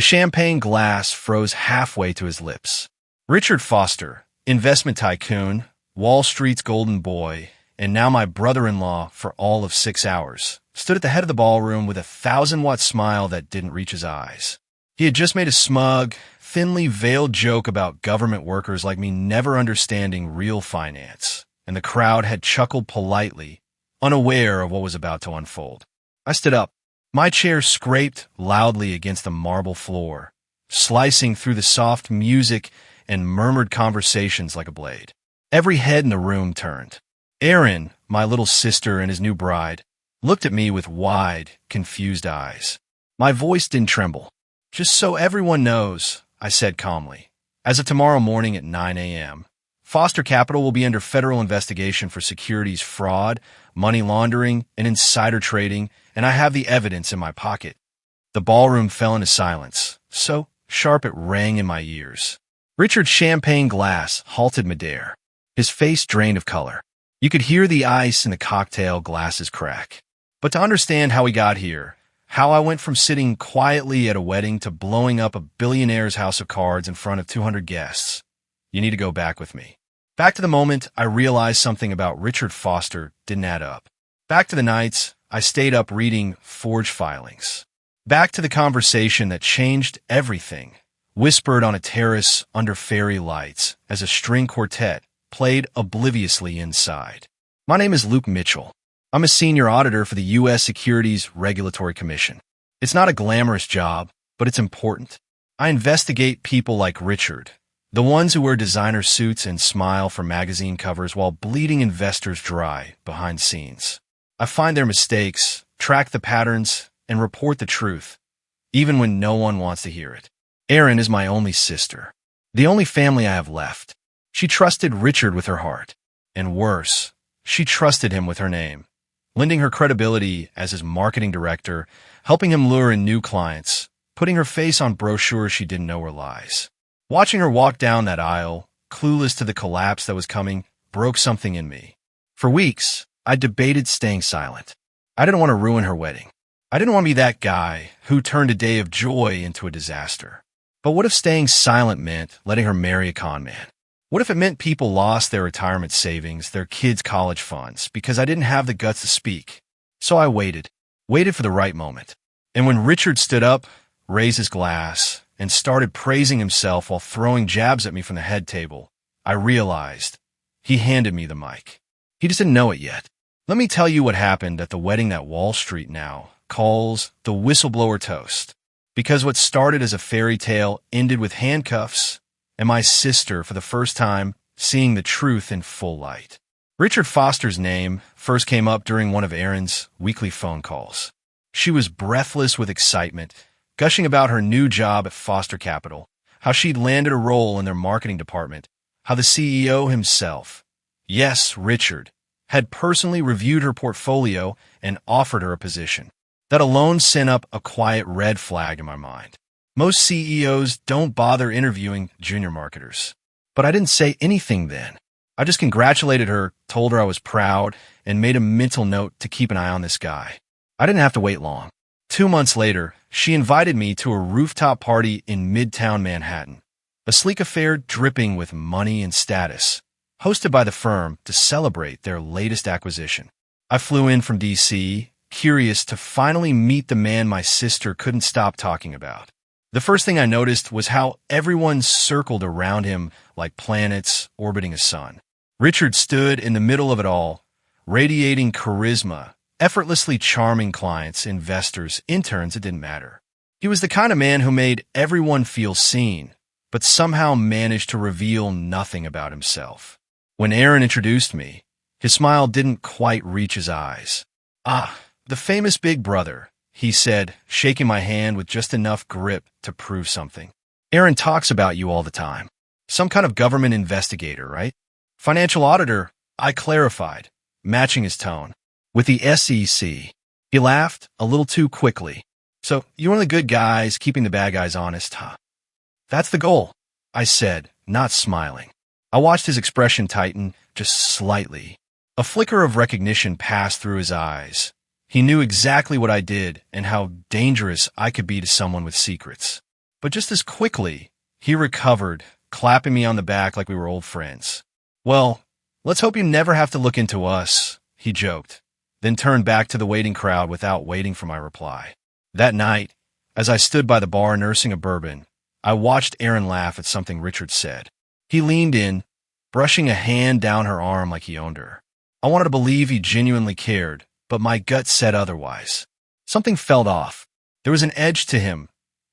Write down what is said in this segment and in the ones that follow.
The champagne glass froze halfway to his lips. Richard Foster, investment tycoon, Wall Street's golden boy, and now my brother-in-law for all of 6 hours, stood at the head of the ballroom with a 1,000-watt smile that didn't reach his eyes. He had just made a smug, thinly veiled joke about government workers like me never understanding real finance, and the crowd had chuckled politely, unaware of what was about to unfold. I stood up. My chair scraped loudly against the marble floor, slicing through the soft music and murmured conversations like a blade. Every head in the room turned. Aaron, my little sister and his new bride, looked at me with wide, confused eyes. My voice didn't tremble. "Just so everyone knows," I said calmly, "as of tomorrow morning at 9 a.m., Foster Capital will be under federal investigation for securities fraud, money laundering, and insider trading, and I have the evidence in my pocket." The ballroom fell into silence, so sharp it rang in my ears. Richard's champagne glass halted midair, his face drained of color. You could hear the ice in the cocktail glasses crack. But to understand how we got here, how I went from sitting quietly at a wedding to blowing up a billionaire's house of cards in front of 200 guests, you need to go back with me. Back to the moment I realized something about Richard Foster didn't add up. Back to the nights I stayed up reading forged filings. Back to the conversation that changed everything, whispered on a terrace under fairy lights as a string quartet played obliviously inside. My name is Luke Mitchell. I'm a senior auditor for the U.S. Securities Regulatory Commission. It's not a glamorous job, but it's important. I investigate people like Richard, the ones who wear designer suits and smile for magazine covers while bleeding investors dry behind scenes. I find their mistakes, track the patterns, and report the truth, even when no one wants to hear it. Erin is my only sister, the only family I have left. She trusted Richard with her heart, and worse, she trusted him with her name, lending her credibility as his marketing director, helping him lure in new clients, putting her face on brochures she didn't know were lies. Watching her walk down that aisle, clueless to the collapse that was coming, broke something in me. For weeks, I debated staying silent. I didn't want to ruin her wedding. I didn't want to be that guy who turned a day of joy into a disaster. But what if staying silent meant letting her marry a con man? What if it meant people lost their retirement savings, their kids' college funds, because I didn't have the guts to speak? So I waited for the right moment. And when Richard stood up, raised his glass, and started praising himself while throwing jabs at me from the head table, I realized he handed me the mic. He just didn't know it yet. Let me tell you what happened at the wedding that Wall Street now calls the whistleblower toast. Because what started as a fairy tale ended with handcuffs and my sister, for the first time, seeing the truth in full light. Richard Foster's name first came up during one of Erin's weekly phone calls. She was breathless with excitement, gushing about her new job at Foster Capital, how she'd landed a role in their marketing department, how the CEO himself, yes, Richard, had personally reviewed her portfolio and offered her a position. That alone sent up a quiet red flag in my mind. Most CEOs don't bother interviewing junior marketers. But I didn't say anything then. I just congratulated her, told her I was proud, and made a mental note to keep an eye on this guy. I didn't have to wait long. 2 months later, she invited me to a rooftop party in Midtown Manhattan, a sleek affair dripping with money and status, hosted by the firm to celebrate their latest acquisition. I flew in from D.C., curious to finally meet the man my sister couldn't stop talking about. The first thing I noticed was how everyone circled around him like planets orbiting a sun. Richard stood in the middle of it all, radiating charisma, effortlessly charming clients, investors, interns, it didn't matter. He was the kind of man who made everyone feel seen, but somehow managed to reveal nothing about himself. When Aaron introduced me, his smile didn't quite reach his eyes. "Ah, the famous big brother," he said, shaking my hand with just enough grip to prove something. "Aaron talks about you all the time. Some kind of government investigator, right?" "Financial auditor," I clarified, matching his tone. "With the SEC. He laughed a little too quickly. "So you're one of the good guys, keeping the bad guys honest, huh?" "That's the goal," I said, not smiling. I watched his expression tighten just slightly. A flicker of recognition passed through his eyes. He knew exactly what I did and how dangerous I could be to someone with secrets. But just as quickly, he recovered, clapping me on the back like we were old friends. "Well, let's hope you never have to look into us," he joked, then turned back to the waiting crowd without waiting for my reply. That night, as I stood by the bar nursing a bourbon, I watched Erin laugh at something Richard said. He leaned in, brushing a hand down her arm like he owned her. I wanted to believe he genuinely cared, but my gut said otherwise. Something felt off. There was an edge to him,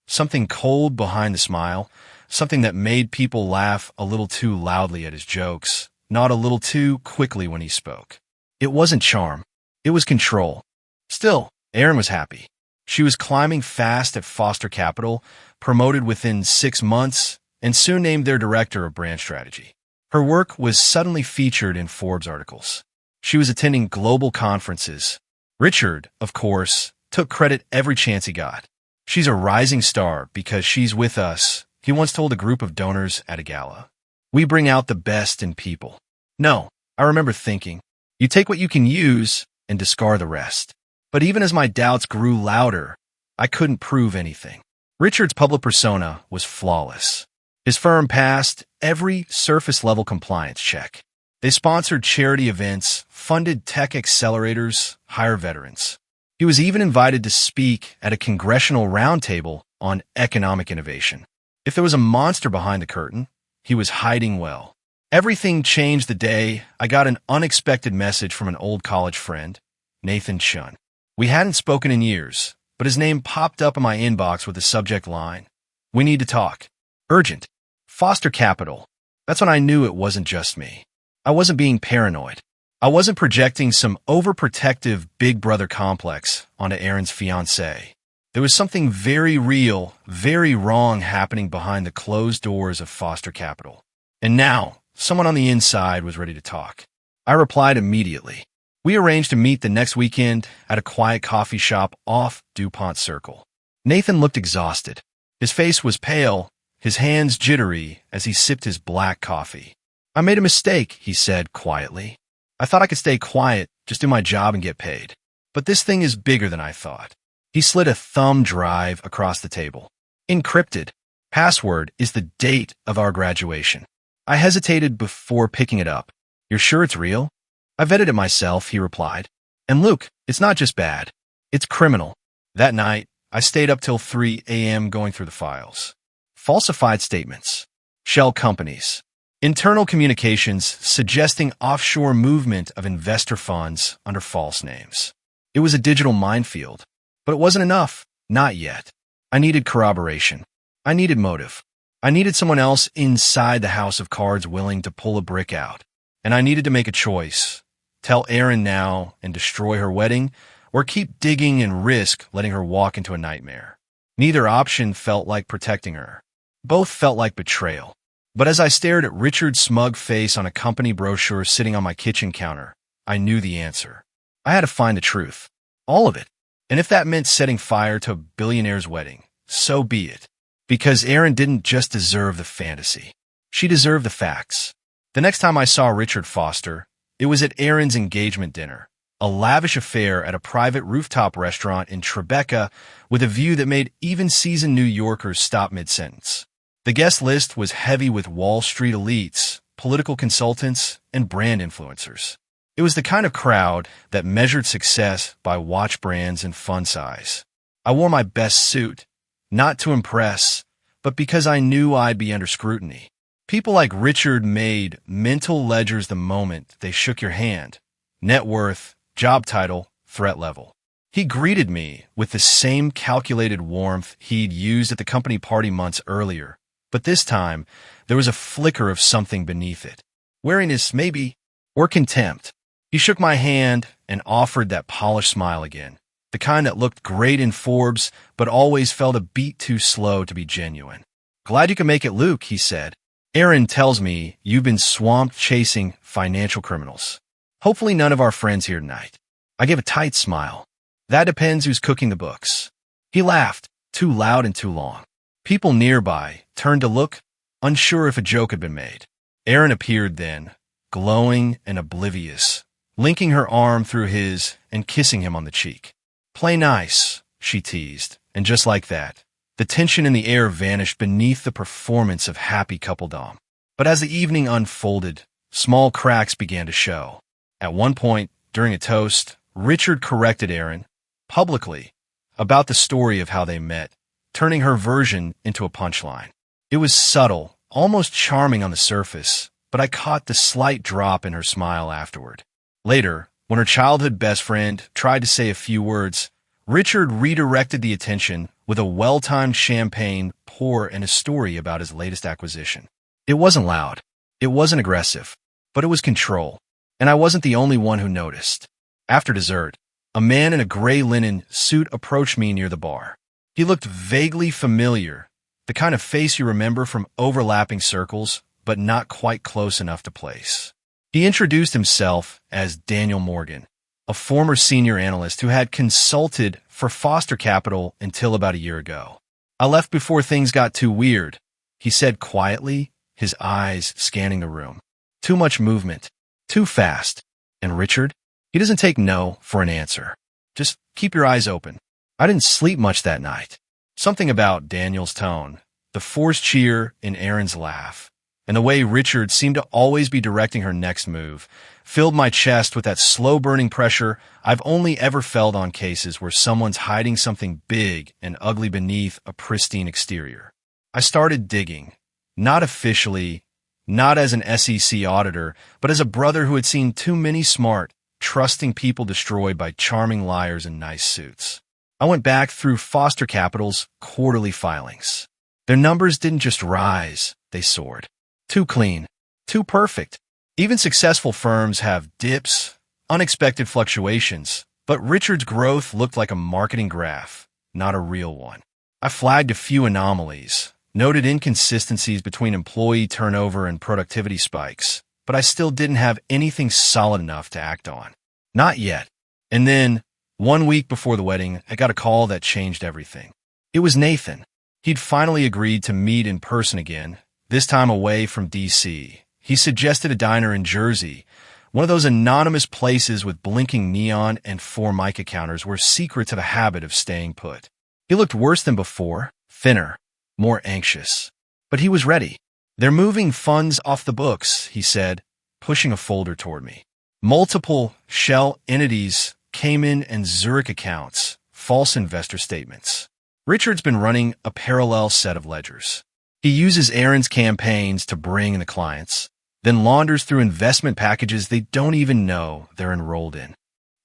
something cold behind the smile, something that made people laugh a little too loudly at his jokes, not a little too quickly when he spoke. It wasn't charm. It was control. Still, Erin was happy. She was climbing fast at Foster Capital, promoted within 6 months, and soon named their director of brand strategy. Her work was suddenly featured in Forbes articles. She was attending global conferences. Richard, of course, took credit every chance he got. "She's a rising star because she's with us," he once told a group of donors at a gala. "We bring out the best in people." No, I remember thinking, you take what you can use and discard the rest. But even as my doubts grew louder, I couldn't prove anything. Richard's public persona was flawless. His firm passed every surface-level compliance check. They sponsored charity events, funded tech accelerators, hired veterans. He was even invited to speak at a congressional roundtable on economic innovation. If there was a monster behind the curtain, he was hiding well. Everything changed the day I got an unexpected message from an old college friend, Nathan Chun. We hadn't spoken in years, but his name popped up in my inbox with the subject line, "We need to talk. Urgent. Foster Capital." That's when I knew it wasn't just me. I wasn't being paranoid. I wasn't projecting some overprotective big brother complex onto Erin's fiancé. There was something very real, very wrong happening behind the closed doors of Foster Capital. And now, someone on the inside was ready to talk. I replied immediately. We arranged to meet the next weekend at a quiet coffee shop off DuPont Circle. Nathan looked exhausted. His face was pale, his hands jittery as he sipped his black coffee. "I made a mistake," he said quietly. "I thought I could stay quiet, just do my job and get paid. But this thing is bigger than I thought." He slid a thumb drive across the table. "Encrypted. Password is the date of our graduation." I hesitated before picking it up. "You're sure it's real?" "I vetted it myself," he replied. "And Luke, it's not just bad. It's criminal." That night, I stayed up till 3 a.m. going through the files. Falsified statements. Shell companies. Internal communications suggesting offshore movement of investor funds under false names. It was a digital minefield. But it wasn't enough. Not yet. I needed corroboration. I needed motive. I needed someone else inside the house of cards willing to pull a brick out. And I needed to make a choice. Tell Erin now and destroy her wedding, or keep digging and risk letting her walk into a nightmare. Neither option felt like protecting her. Both felt like betrayal. But as I stared at Richard's smug face on a company brochure sitting on my kitchen counter, I knew the answer. I had to find the truth. All of it. And if that meant setting fire to a billionaire's wedding, so be it. Because Erin didn't just deserve the fantasy. She deserved the facts. The next time I saw Richard Foster, it was at Erin's engagement dinner, a lavish affair at a private rooftop restaurant in Tribeca with a view that made even seasoned New Yorkers stop mid-sentence. The guest list was heavy with Wall Street elites, political consultants, and brand influencers. It was the kind of crowd that measured success by watch brands and fun size. I wore my best suit, not to impress, but because I knew I'd be under scrutiny. People like Richard made mental ledgers the moment they shook your hand. Net worth, job title, threat level. He greeted me with the same calculated warmth he'd used at the company party months earlier, but this time there was a flicker of something beneath it. Wariness, maybe, or contempt. He shook my hand and offered that polished smile again, the kind that looked great in Forbes but always felt a beat too slow to be genuine. "Glad you can make it, Luke," he said. "Erin tells me you've been swamped chasing financial criminals. Hopefully none of our friends here tonight." I gave a tight smile. "That depends who's cooking the books." He laughed, too loud and too long. People nearby turned to look, unsure if a joke had been made. Erin appeared then, glowing and oblivious, linking her arm through his and kissing him on the cheek. "Play nice," she teased, and just like that, The tension in the air vanished beneath the performance of happy coupledom. But as the evening unfolded, small cracks began to show. At one point, during a toast, Richard corrected Erin, publicly, about the story of how they met, turning her version into a punchline. It was subtle, almost charming on the surface, but I caught the slight drop in her smile afterward. Later, when her childhood best friend tried to say a few words, Richard redirected the attention with a well-timed champagne pour and a story about his latest acquisition. It wasn't loud, it wasn't aggressive, but it was control, and I wasn't the only one who noticed. After dessert, a man in a gray linen suit approached me near the bar. He looked vaguely familiar, the kind of face you remember from overlapping circles, but not quite close enough to place. He introduced himself as Daniel Morgan, a former senior analyst who had consulted for Foster Capital until about a year ago. I left before things got too weird, he said quietly, his eyes scanning the room. Too much movement, too fast. And Richard? He doesn't take no for an answer. Just keep your eyes open. I didn't sleep much that night. Something about Daniel's tone, the forced cheer in Erin's laugh, and the way Richard seemed to always be directing her next move, filled my chest with that slow-burning pressure I've only ever felt on cases where someone's hiding something big and ugly beneath a pristine exterior. I started digging, not officially, not as an SEC auditor, but as a brother who had seen too many smart, trusting people destroyed by charming liars in nice suits. I went back through Foster Capital's quarterly filings. Their numbers didn't just rise, they soared. Too clean, too perfect. Even successful firms have dips, unexpected fluctuations, but Richard's growth looked like a marketing graph, not a real one. I flagged a few anomalies, noted inconsistencies between employee turnover and productivity spikes, but I still didn't have anything solid enough to act on. Not yet. And then, 1 week before the wedding, I got a call that changed everything. It was Nathan. He'd finally agreed to meet in person again, this time away from D.C. He suggested a diner in Jersey, one of those anonymous places with blinking neon and Formica counters where secrets have a habit of staying put. He looked worse than before, thinner, more anxious. But he was ready. They're moving funds off the books, he said, pushing a folder toward me. Multiple shell entities, Cayman and Zurich accounts, false investor statements. Richard's been running a parallel set of ledgers. He uses Erin's campaigns to bring in the clients, then launders through investment packages they don't even know they're enrolled in.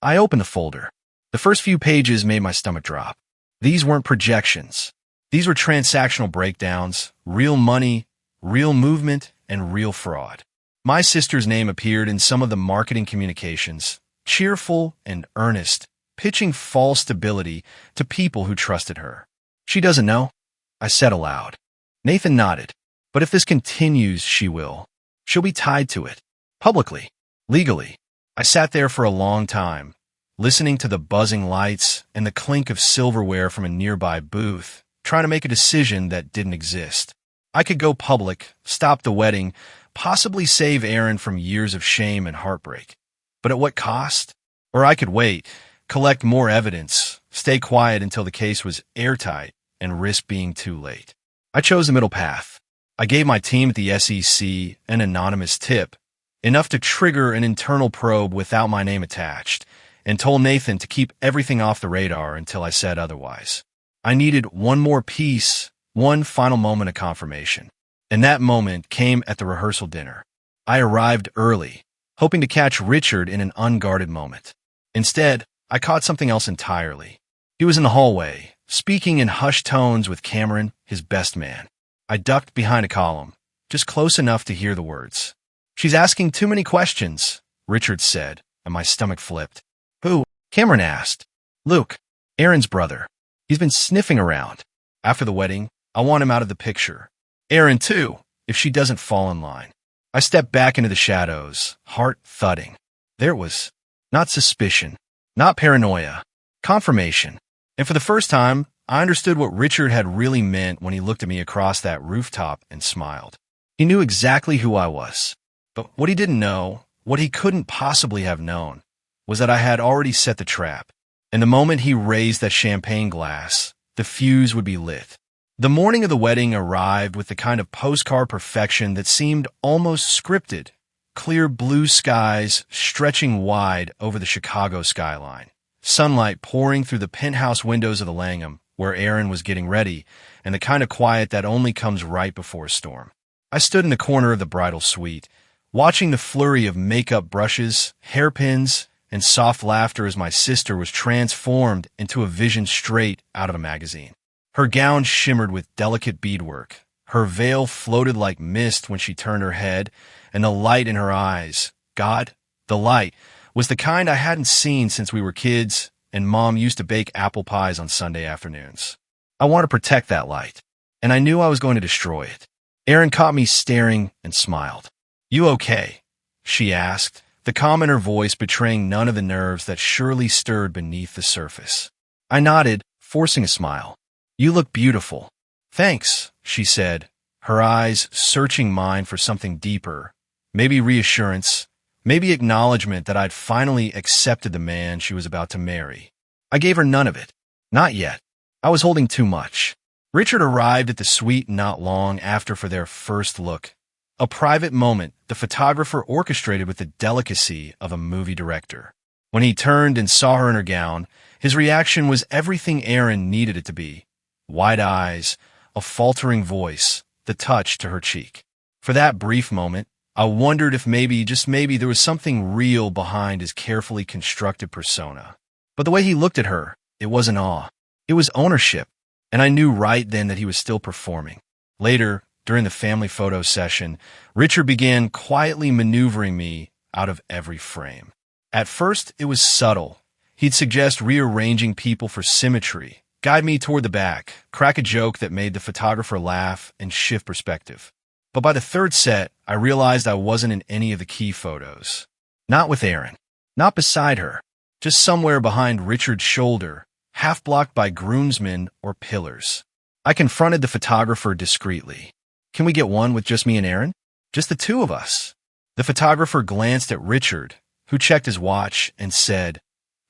I opened the folder. The first few pages made my stomach drop. These weren't projections. These were transactional breakdowns, real money, real movement, and real fraud. My sister's name appeared in some of the marketing communications, cheerful and earnest, pitching false stability to people who trusted her. She doesn't know, I said aloud. Nathan nodded. But if this continues, she will. She'll be tied to it. Publicly. Legally. I sat there for a long time, listening to the buzzing lights and the clink of silverware from a nearby booth, trying to make a decision that didn't exist. I could go public, stop the wedding, possibly save Erin from years of shame and heartbreak. But at what cost? Or I could wait, collect more evidence, stay quiet until the case was airtight, and risk being too late. I chose the middle path. I gave my team at the SEC an anonymous tip, enough to trigger an internal probe without my name attached, and told Nathan to keep everything off the radar until I said otherwise. I needed one more piece, one final moment of confirmation. And that moment came at the rehearsal dinner. I arrived early, hoping to catch Richard in an unguarded moment. Instead, I caught something else entirely. He was in the hallway, speaking in hushed tones with Cameron, his best man. I ducked behind a column, just close enough to hear the words. "She's asking too many questions," Richard said, and my stomach flipped. "Who?" Cameron asked. "Luke, Erin's brother. He's been sniffing around. After the wedding, I want him out of the picture. Erin, too, if she doesn't fall in line." I stepped back into the shadows, heart thudding. There it was. Not suspicion, not paranoia, confirmation. And for the first time, I understood what Richard had really meant when he looked at me across that rooftop and smiled. He knew exactly who I was. But what he didn't know, what he couldn't possibly have known, was that I had already set the trap. And the moment he raised that champagne glass, the fuse would be lit. The morning of the wedding arrived with the kind of postcard perfection that seemed almost scripted. Clear blue skies stretching wide over the Chicago skyline. Sunlight pouring through the penthouse windows of the Langham, where Aaron was getting ready, and the kind of quiet that only comes right before a storm. I stood in the corner of the bridal suite, watching the flurry of makeup brushes, hairpins, and soft laughter as my sister was transformed into a vision straight out of a magazine. Her gown shimmered with delicate beadwork. Her veil floated like mist when she turned her head, and the light in her eyes, God, the light, was the kind I hadn't seen since we were kids, and Mom used to bake apple pies on Sunday afternoons. I wanted to protect that light, and I knew I was going to destroy it. Erin caught me staring and smiled. "You okay?" she asked, the calm in her voice betraying none of the nerves that surely stirred beneath the surface. I nodded, forcing a smile. "You look beautiful." "Thanks," she said, her eyes searching mine for something deeper, maybe reassurance, maybe acknowledgement that I'd finally accepted the man she was about to marry. I gave her none of it. Not yet. I was holding too much. Richard arrived at the suite not long after for their first look. A private moment the photographer orchestrated with the delicacy of a movie director. When he turned and saw her in her gown, his reaction was everything Aaron needed it to be. Wide eyes, a faltering voice, the touch to her cheek. For that brief moment, I wondered if maybe, just maybe, there was something real behind his carefully constructed persona. But the way he looked at her, it wasn't awe. It was ownership, and I knew right then that he was still performing. Later, during the family photo session, Richard began quietly maneuvering me out of every frame. At first, it was subtle. He'd suggest rearranging people for symmetry, guide me toward the back, crack a joke that made the photographer laugh, and shift perspective. But by the third set, I realized I wasn't in any of the key photos. Not with Aaron. Not beside her. Just somewhere behind Richard's shoulder, half blocked by groomsmen or pillars. I confronted the photographer discreetly. "Can we get one with just me and Aaron? Just the two of us." The photographer glanced at Richard, who checked his watch and said,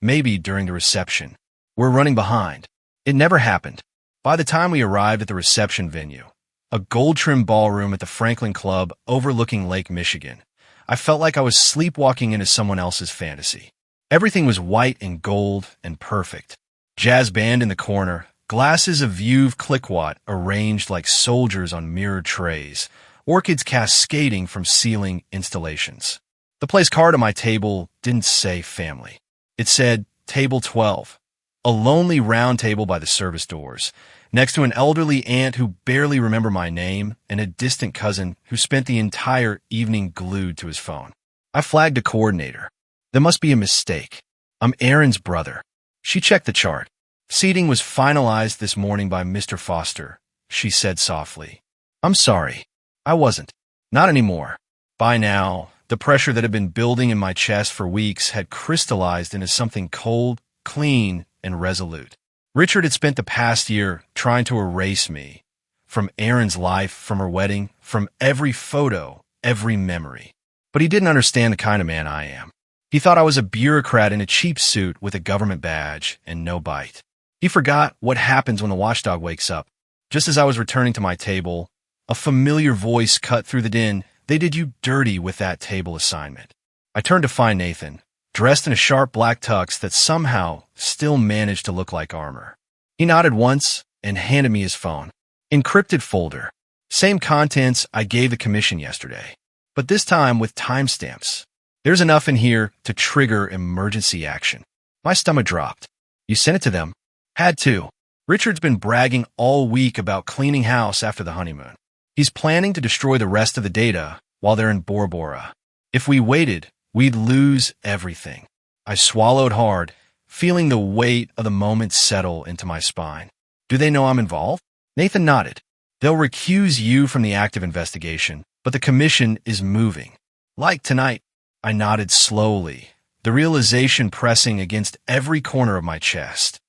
"Maybe during the reception. We're running behind." It never happened. By the time we arrived at the reception venue, a gold-trimmed ballroom at the Franklin Club overlooking Lake Michigan, I felt like I was sleepwalking into someone else's fantasy. Everything was white and gold and perfect. Jazz band in the corner, glasses of Veuve Clicquot arranged like soldiers on mirrored trays, orchids cascading from ceiling installations. The place card on my table didn't say family. It said Table 12, a lonely round table by the service doors, next to an elderly aunt who barely remembered my name and a distant cousin who spent the entire evening glued to his phone. I flagged a coordinator. There must be a mistake. I'm Aaron's brother. She checked the chart. "Seating was finalized this morning by Mr. Foster," she said softly. "I'm sorry. I wasn't. Not anymore." By now, the pressure that had been building in my chest for weeks had crystallized into something cold, clean, and resolute. Richard had spent the past year trying to erase me. From Aaron's life, from her wedding, from every photo, every memory. But he didn't understand the kind of man I am. He thought I was a bureaucrat in a cheap suit with a government badge and no bite. He forgot what happens when the watchdog wakes up. Just as I was returning to my table, a familiar voice cut through the din. "They did you dirty with that table assignment." I turned to find Nathan, dressed in a sharp black tux that somehow still managed to look like armor. He nodded once and handed me his phone. Encrypted folder. Same contents I gave the commission yesterday, but this time with timestamps. There's enough in here to trigger emergency action. My stomach dropped. "You sent it to them?" "Had to. Richard's been bragging all week about cleaning house after the honeymoon. He's planning to destroy the rest of the data while they're in Bora Bora. If we waited, we'd lose everything." I swallowed hard, feeling the weight of the moment settle into my spine. "Do they know I'm involved?" Nathan nodded. "They'll recuse you from the active investigation, but the commission is moving. Like tonight." I nodded slowly, the realization pressing against every corner of my chest.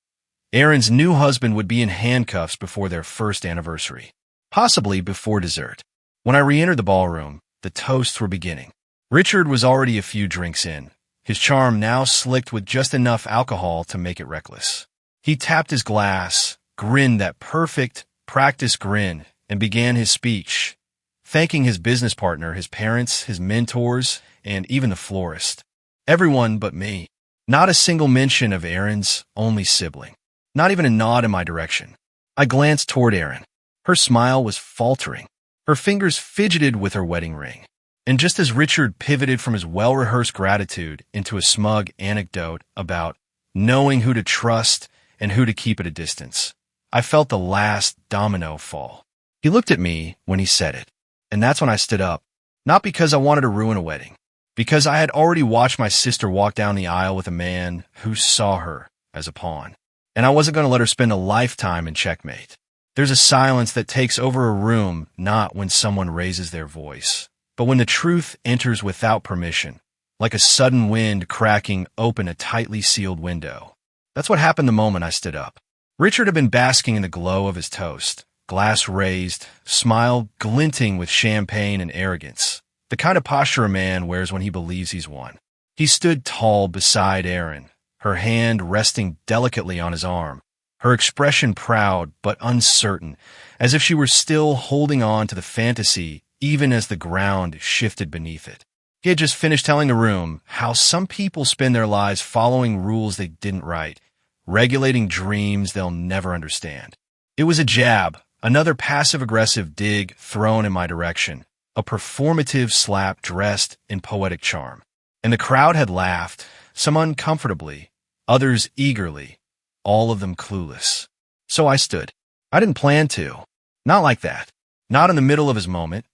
Aaron's new husband would be in handcuffs before their first anniversary, possibly before dessert. When I re-entered the ballroom, the toasts were beginning. Richard was already a few drinks in, his charm now slicked with just enough alcohol to make it reckless. He tapped his glass, grinned that perfect, practiced grin and began his speech, thanking his business partner, his parents, his mentors, and even the florist. Everyone but me. Not a single mention of Erin's only sibling. Not even a nod in my direction. I glanced toward Erin. Her smile was faltering. Her fingers fidgeted with her wedding ring. And just as Richard pivoted from his well-rehearsed gratitude into a smug anecdote about knowing who to trust and who to keep at a distance, I felt the last domino fall. He looked at me when he said it, and that's when I stood up. Not because I wanted to ruin a wedding, because I had already watched my sister walk down the aisle with a man who saw her as a pawn, and I wasn't going to let her spend a lifetime in checkmate. There's a silence that takes over a room, not when someone raises their voice, but when the truth enters without permission, like a sudden wind cracking open a tightly sealed window. That's what happened the moment I stood up. Richard had been basking in the glow of his toast, glass raised, smile glinting with champagne and arrogance, the kind of posture a man wears when he believes he's won. He stood tall beside Erin, her hand resting delicately on his arm, her expression proud but uncertain, as if she were still holding on to the fantasy even as the ground shifted beneath it. He had just finished telling the room how some people spend their lives following rules they didn't write, regulating dreams they'll never understand. It was a jab, another passive-aggressive dig thrown in my direction, a performative slap dressed in poetic charm. And the crowd had laughed, some uncomfortably, others eagerly, all of them clueless. So I stood. I didn't plan to. Not like that. Not in the middle of his moment.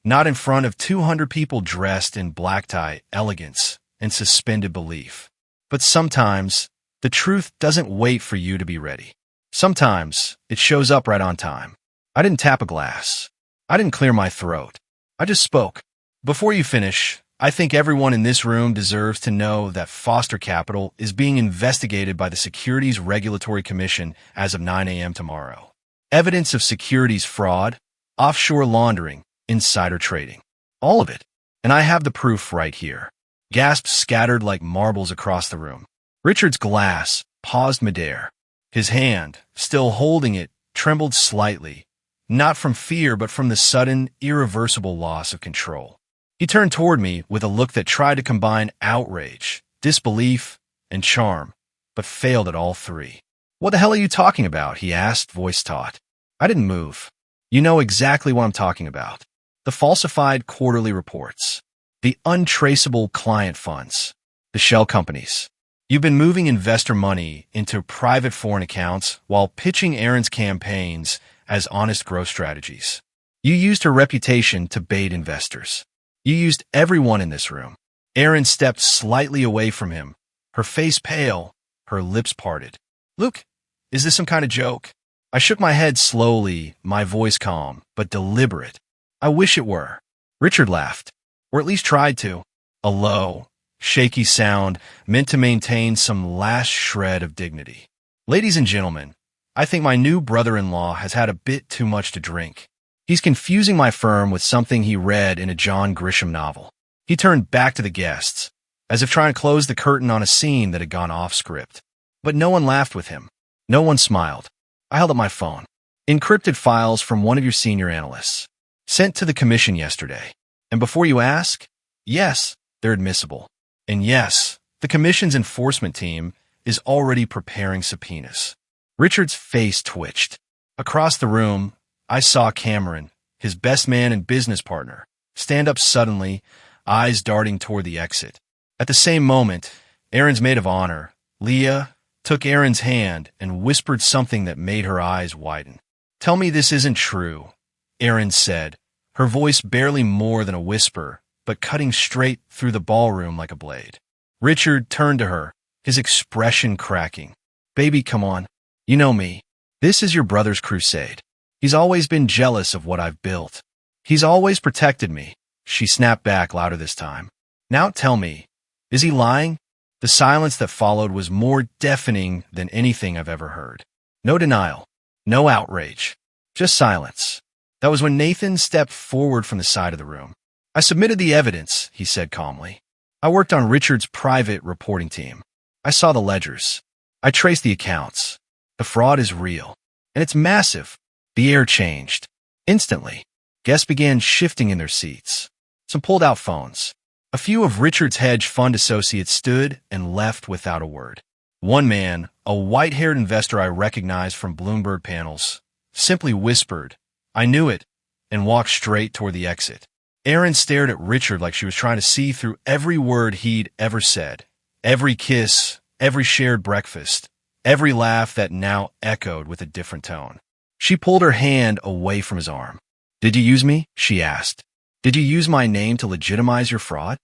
Not in front of 200 people dressed in black tie, elegance, and suspended belief. But sometimes, the truth doesn't wait for you to be ready. Sometimes, it shows up right on time. I didn't tap a glass. I didn't clear my throat. I just spoke. Before you finish, I think everyone in this room deserves to know that Foster Capital is being investigated by the Securities Regulatory Commission as of 9 a.m. tomorrow. Evidence of securities fraud, offshore laundering, insider trading. All of it. And I have the proof right here. Gasps scattered like marbles across the room. Richard's glass paused midair. His hand, still holding it, trembled slightly, not from fear but from the sudden, irreversible loss of control. He turned toward me with a look that tried to combine outrage, disbelief, and charm, but failed at all three. "What the hell are you talking about?" he asked, voice taut. I didn't move. "You know exactly what I'm talking about. The falsified quarterly reports, the untraceable client funds, the shell companies. You've been moving investor money into private foreign accounts while pitching Erin's campaigns as honest growth strategies. You used her reputation to bait investors. You used everyone in this room." Erin stepped slightly away from him, her face pale, her lips parted. "Luke, is this some kind of joke?" I shook my head slowly, my voice calm, but deliberate. "I wish it were." Richard laughed, or at least tried to. A low, shaky sound meant to maintain some last shred of dignity. "Ladies and gentlemen, I think my new brother-in-law has had a bit too much to drink. He's confusing my firm with something he read in a John Grisham novel." He turned back to the guests, as if trying to close the curtain on a scene that had gone off script. But no one laughed with him. No one smiled. I held up my phone. "Encrypted files from one of your senior analysts. Sent to the commission yesterday. And before you ask, yes, they're admissible. And yes, the commission's enforcement team is already preparing subpoenas." Richard's face twitched. Across the room, I saw Cameron, his best man and business partner, stand up suddenly, eyes darting toward the exit. At the same moment, Erin's maid of honor, Leah, took Erin's hand and whispered something that made her eyes widen. "Tell me this isn't true," Erin said, her voice barely more than a whisper, but cutting straight through the ballroom like a blade. Richard turned to her, his expression cracking. "Baby, come on. You know me. This is your brother's crusade. He's always been jealous of what I've built. He's always protected me." She snapped back louder this time. "Now tell me, is he lying?" The silence that followed was more deafening than anything I've ever heard. No denial, no outrage, just silence. That was when Nathan stepped forward from the side of the room. "I submitted the evidence," he said calmly. "I worked on Richard's private reporting team. I saw the ledgers. I traced the accounts. The fraud is real, and it's massive. The air changed. Instantly, guests began shifting in their seats. Some pulled out phones. A few of Richard's hedge fund associates stood and left without a word. One man, a white-haired investor I recognized from Bloomberg panels, simply whispered, "I knew it," and walked straight toward the exit. Erin stared at Richard like she was trying to see through every word he'd ever said. Every kiss, every shared breakfast, every laugh that now echoed with a different tone. She pulled her hand away from his arm. "Did you use me?" she asked. "Did you use my name to legitimize your fraud?"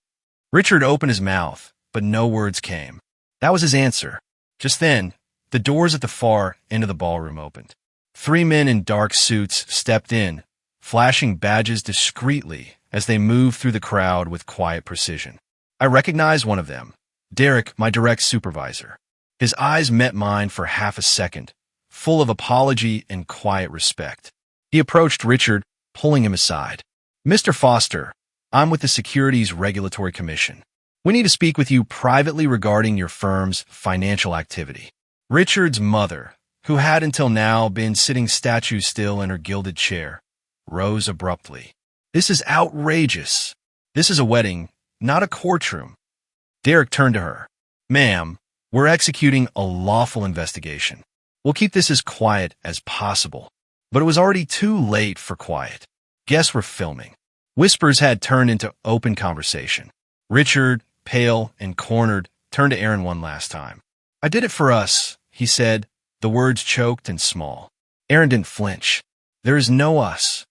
Richard opened his mouth, but no words came. That was his answer. Just then, the doors at the far end of the ballroom opened. 3 men in dark suits stepped in, flashing badges discreetly as they moved through the crowd with quiet precision. I recognized one of them, Derek, my direct supervisor. His eyes met mine for half a second, full of apology and quiet respect. He approached Richard, pulling him aside. "Mr. Foster, I'm with the Securities Regulatory Commission. We need to speak with you privately regarding your firm's financial activity." Richard's mother, who had until now been sitting statue still in her gilded chair, rose abruptly. "This is outrageous. This is a wedding, not a courtroom." Derek turned to her. "Ma'am, we're executing a lawful investigation. We'll keep this as quiet as possible." But it was already too late for quiet. Guests were filming. Whispers had turned into open conversation. Richard, pale and cornered, turned to Erin one last time. "I did it for us," he said, the words choked and small. Erin didn't flinch. "There is no us.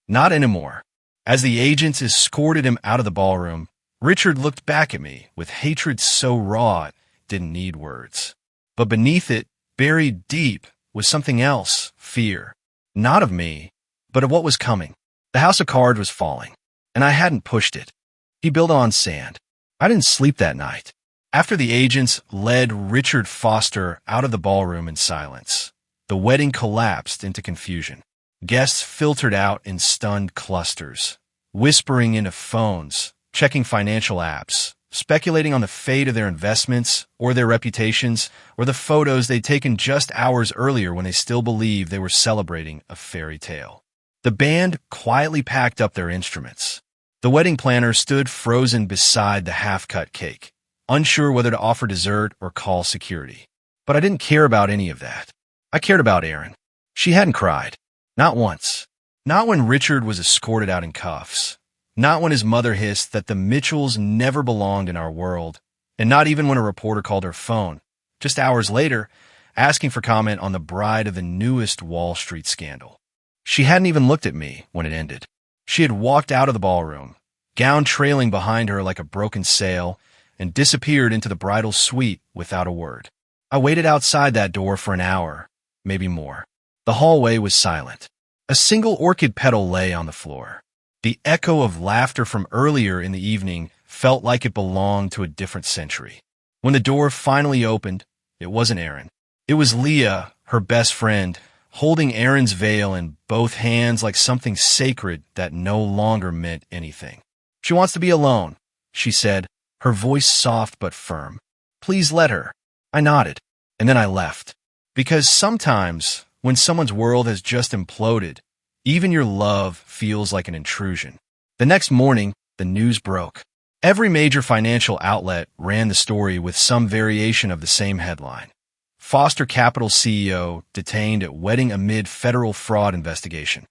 Not anymore." As the agents escorted him out of the ballroom, Richard looked back at me with hatred so raw it didn't need words. But beneath it, buried deep, was something else, fear. Not of me, but of what was coming. The house of cards was falling, and I hadn't pushed it. He built on sand. I didn't sleep that night. After the agents led Richard Foster out of the ballroom in silence, the wedding collapsed into confusion. Guests filtered out in stunned clusters, whispering into phones, checking financial apps, speculating on the fate of their investments or their reputations or the photos they'd taken just hours earlier when they still believed they were celebrating a fairy tale. The band quietly packed up their instruments. The wedding planner stood frozen beside the half-cut cake, unsure whether to offer dessert or call security. But I didn't care about any of that. I cared about Erin. She hadn't cried. Not once. Not when Richard was escorted out in cuffs. Not when his mother hissed that the Mitchells never belonged in our world. And not even when a reporter called her phone, just hours later, asking for comment on the bride of the newest Wall Street scandal. She hadn't even looked at me when it ended. She had walked out of the ballroom, gown trailing behind her like a broken sail, and disappeared into the bridal suite without a word. I waited outside that door for an hour, maybe more. The hallway was silent. A single orchid petal lay on the floor. The echo of laughter from earlier in the evening felt like it belonged to a different century. When the door finally opened, it wasn't Erin. It was Leah, her best friend, holding Erin's veil in both hands like something sacred that no longer meant anything. "She wants to be alone," she said, her voice soft but firm. "Please let her." I nodded, and then I left. Because sometimes, when someone's world has just imploded, even your love feels like an intrusion. The next morning, the news broke. Every major financial outlet ran the story with some variation of the same headline. Foster Capital CEO detained at wedding amid federal fraud investigation.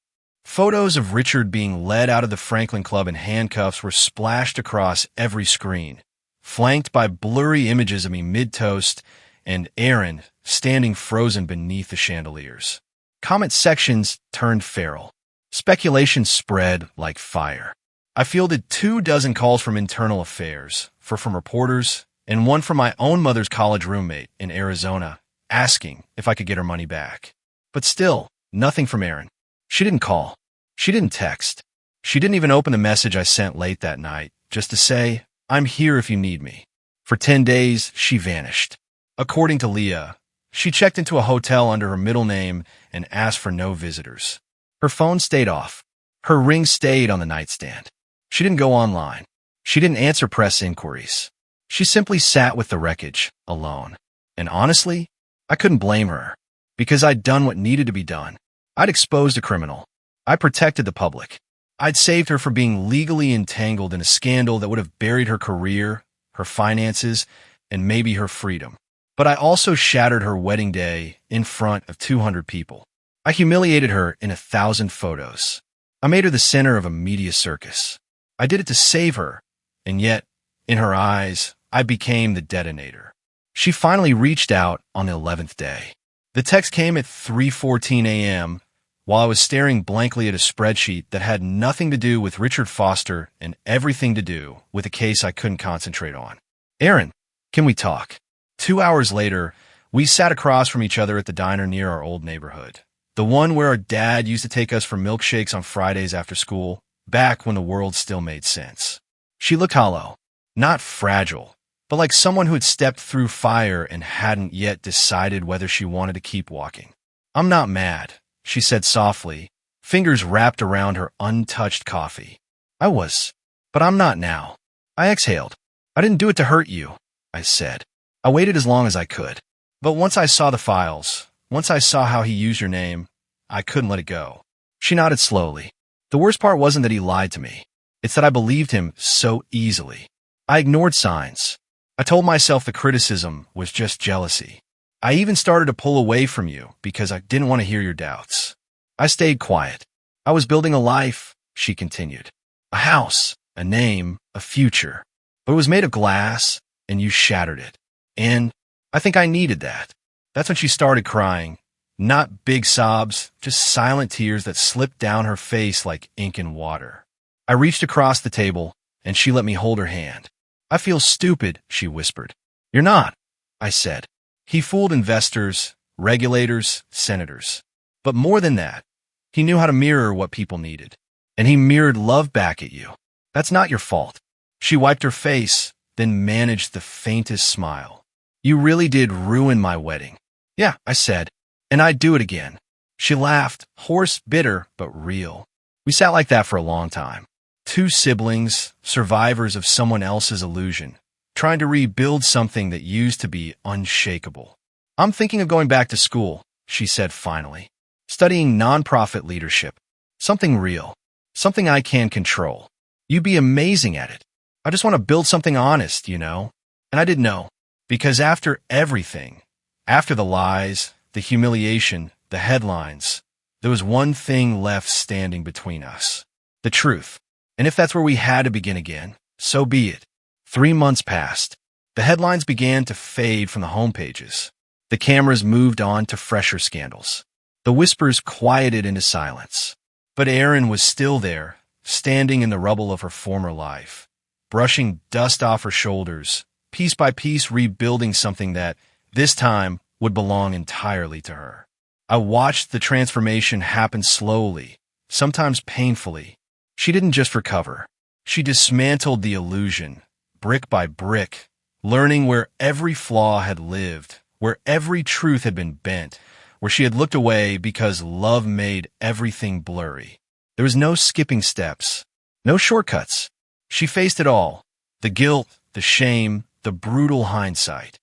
Photos of Richard being led out of the Franklin Club in handcuffs were splashed across every screen, flanked by blurry images of me mid-toast and Erin standing frozen beneath the chandeliers. Comment sections turned feral. Speculation spread like fire. I fielded 24 calls from internal affairs, from reporters, and one from my own mother's college roommate in Arizona, asking if I could get her money back. But still, nothing from Erin. She didn't call. She didn't text. She didn't even open the message I sent late that night, just to say, "I'm here if you need me." For 10 days, she vanished. According to Leah, she checked into a hotel under her middle name and asked for no visitors. Her phone stayed off. Her ring stayed on the nightstand. She didn't go online. She didn't answer press inquiries. She simply sat with the wreckage, alone. And honestly, I couldn't blame her, because I'd done what needed to be done. I'd exposed a criminal. I protected the public. I'd saved her from being legally entangled in a scandal that would have buried her career, her finances, and maybe her freedom. But I also shattered her wedding day in front of 200 people. I humiliated her in 1,000 photos. I made her the center of a media circus. I did it to save her, and yet, in her eyes, I became the detonator. She finally reached out on the 11th day. The text came at 3:14 a.m. while I was staring blankly at a spreadsheet that had nothing to do with Richard Foster and everything to do with a case I couldn't concentrate on. Aaron, can we talk? 2 hours later, we sat across from each other at the diner near our old neighborhood. The one where our dad used to take us for milkshakes on Fridays after school, back when the world still made sense. She looked hollow, not fragile, but like someone who had stepped through fire and hadn't yet decided whether she wanted to keep walking. I'm not mad, she said softly, fingers wrapped around her untouched coffee. I was, but I'm not now. I exhaled. I didn't do it to hurt you, I said. I waited as long as I could. But once I saw the files, once I saw how he used your name, I couldn't let it go. She nodded slowly. The worst part wasn't that he lied to me. It's that I believed him so easily. I ignored signs. I told myself the criticism was just jealousy. I even started to pull away from you because I didn't want to hear your doubts. I stayed quiet. I was building a life, she continued. A house, a name, a future. But it was made of glass, and you shattered it. And I think I needed that. That's when she started crying. Not big sobs, just silent tears that slipped down her face like ink in water. I reached across the table, and she let me hold her hand. I feel stupid, she whispered. You're not, I said. He fooled investors, regulators, senators. But more than that, he knew how to mirror what people needed. And he mirrored love back at you. That's not your fault. She wiped her face, then managed the faintest smile. You really did ruin my wedding. Yeah, I said, and I'd do it again. She laughed, hoarse, bitter, but real. We sat like that for a long time. Two siblings, survivors of someone else's illusion, trying to rebuild something that used to be unshakable. I'm thinking of going back to school, she said finally. Studying nonprofit leadership. Something real. Something I can control. You'd be amazing at it. I just want to build something honest, you know? And I didn't know. Because after everything, after the lies, the humiliation, the headlines, there was one thing left standing between us. The truth. And if that's where we had to begin again, so be it. 3 months passed. The headlines began to fade from the homepages. The cameras moved on to fresher scandals. The whispers quieted into silence. But Erin was still there, standing in the rubble of her former life, brushing dust off her shoulders, piece by piece rebuilding something that, this time, would belong entirely to her. I watched the transformation happen slowly, sometimes painfully. She didn't just recover. She dismantled the illusion, brick by brick, learning where every flaw had lived, where every truth had been bent, where she had looked away because love made everything blurry. There was no skipping steps, no shortcuts. She faced it all, the guilt, the shame, the brutal hindsight.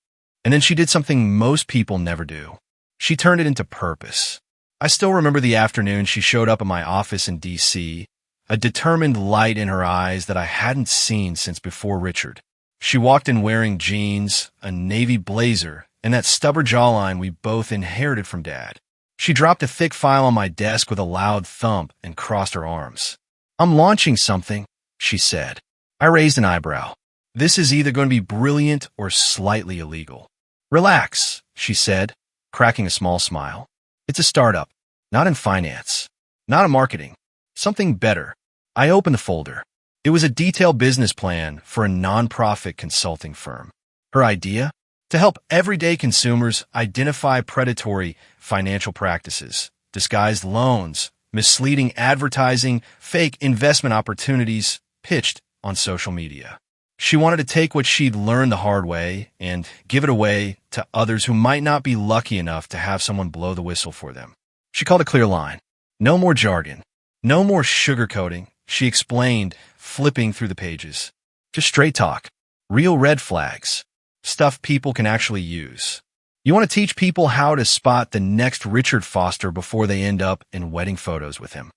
And then she did something most people never do. She turned it into purpose. I still remember the afternoon she showed up at my office in D.C., a determined light in her eyes that I hadn't seen since before Richard. She walked in wearing jeans, a navy blazer, and that stubborn jawline we both inherited from Dad. She dropped a thick file on my desk with a loud thump and crossed her arms. I'm launching something, she said. I raised an eyebrow. This is either going to be brilliant or slightly illegal. Relax, she said, cracking a small smile. It's a startup, not in finance, not in marketing, something better. I opened the folder. It was a detailed business plan for a nonprofit consulting firm. Her idea? To help everyday consumers identify predatory financial practices, disguised loans, misleading advertising, fake investment opportunities pitched on social media. She wanted to take what she'd learned the hard way and give it away to others who might not be lucky enough to have someone blow the whistle for them. She called a clear line. No more jargon. No more sugarcoating, she explained, flipping through the pages. Just straight talk. Real red flags. Stuff people can actually use. You want to teach people how to spot the next Richard Foster before they end up in wedding photos with him.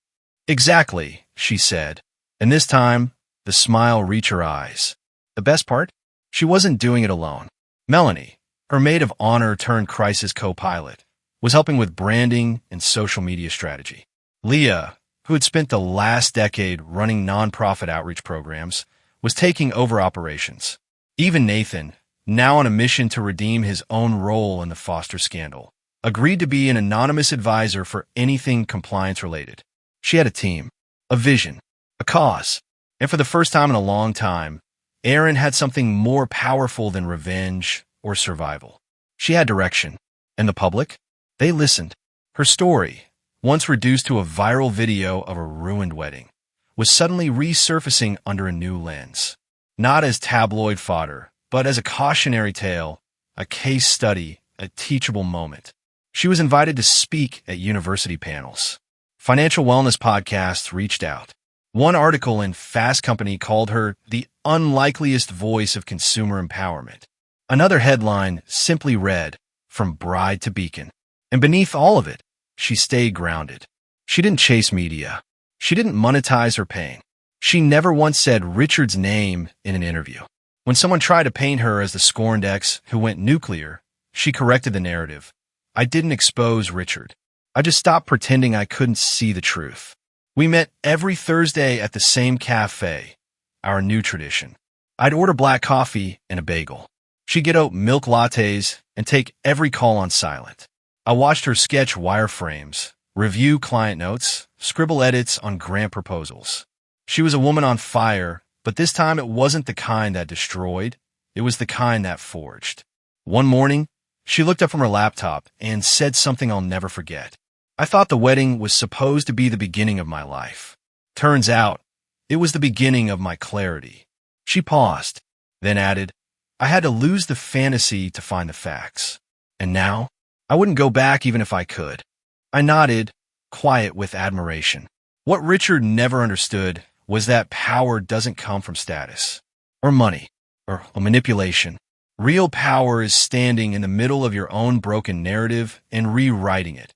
Exactly, she said, and this time, the smile reached her eyes. The best part? She wasn't doing it alone. Melanie, her maid of honor turned crisis co-pilot, was helping with branding and social media strategy. Leah, who had spent the last decade running nonprofit outreach programs, was taking over operations. Even Nathan, now on a mission to redeem his own role in the Foster scandal, agreed to be an anonymous advisor for anything compliance-related. She had a team, a vision, a cause, and for the first time in a long time, Erin had something more powerful than revenge or survival. She had direction, and the public? They listened. Her story, once reduced to a viral video of a ruined wedding, was suddenly resurfacing under a new lens. Not as tabloid fodder, but as a cautionary tale, a case study, a teachable moment. She was invited to speak at university panels. Financial wellness podcasts reached out. One article in Fast Company called her the unlikeliest voice of consumer empowerment. Another headline simply read, "From Bride to Beacon." And beneath all of it, she stayed grounded. She didn't chase media. She didn't monetize her pain. She never once said Richard's name in an interview. When someone tried to paint her as the scorned ex who went nuclear, she corrected the narrative. I didn't expose Richard. I just stopped pretending I couldn't see the truth. We met every Thursday at the same cafe, our new tradition. I'd order black coffee and a bagel. She'd get oat milk lattes and take every call on silent. I watched her sketch wireframes, review client notes, scribble edits on grant proposals. She was a woman on fire, but this time it wasn't the kind that destroyed, it was the kind that forged. One morning, she looked up from her laptop and said something I'll never forget. I thought the wedding was supposed to be the beginning of my life. Turns out, it was the beginning of my clarity. She paused, then added, I had to lose the fantasy to find the facts. And now, I wouldn't go back even if I could. I nodded, quiet with admiration. What Richard never understood was that power doesn't come from status, or money, or manipulation. Real power is standing in the middle of your own broken narrative and rewriting it,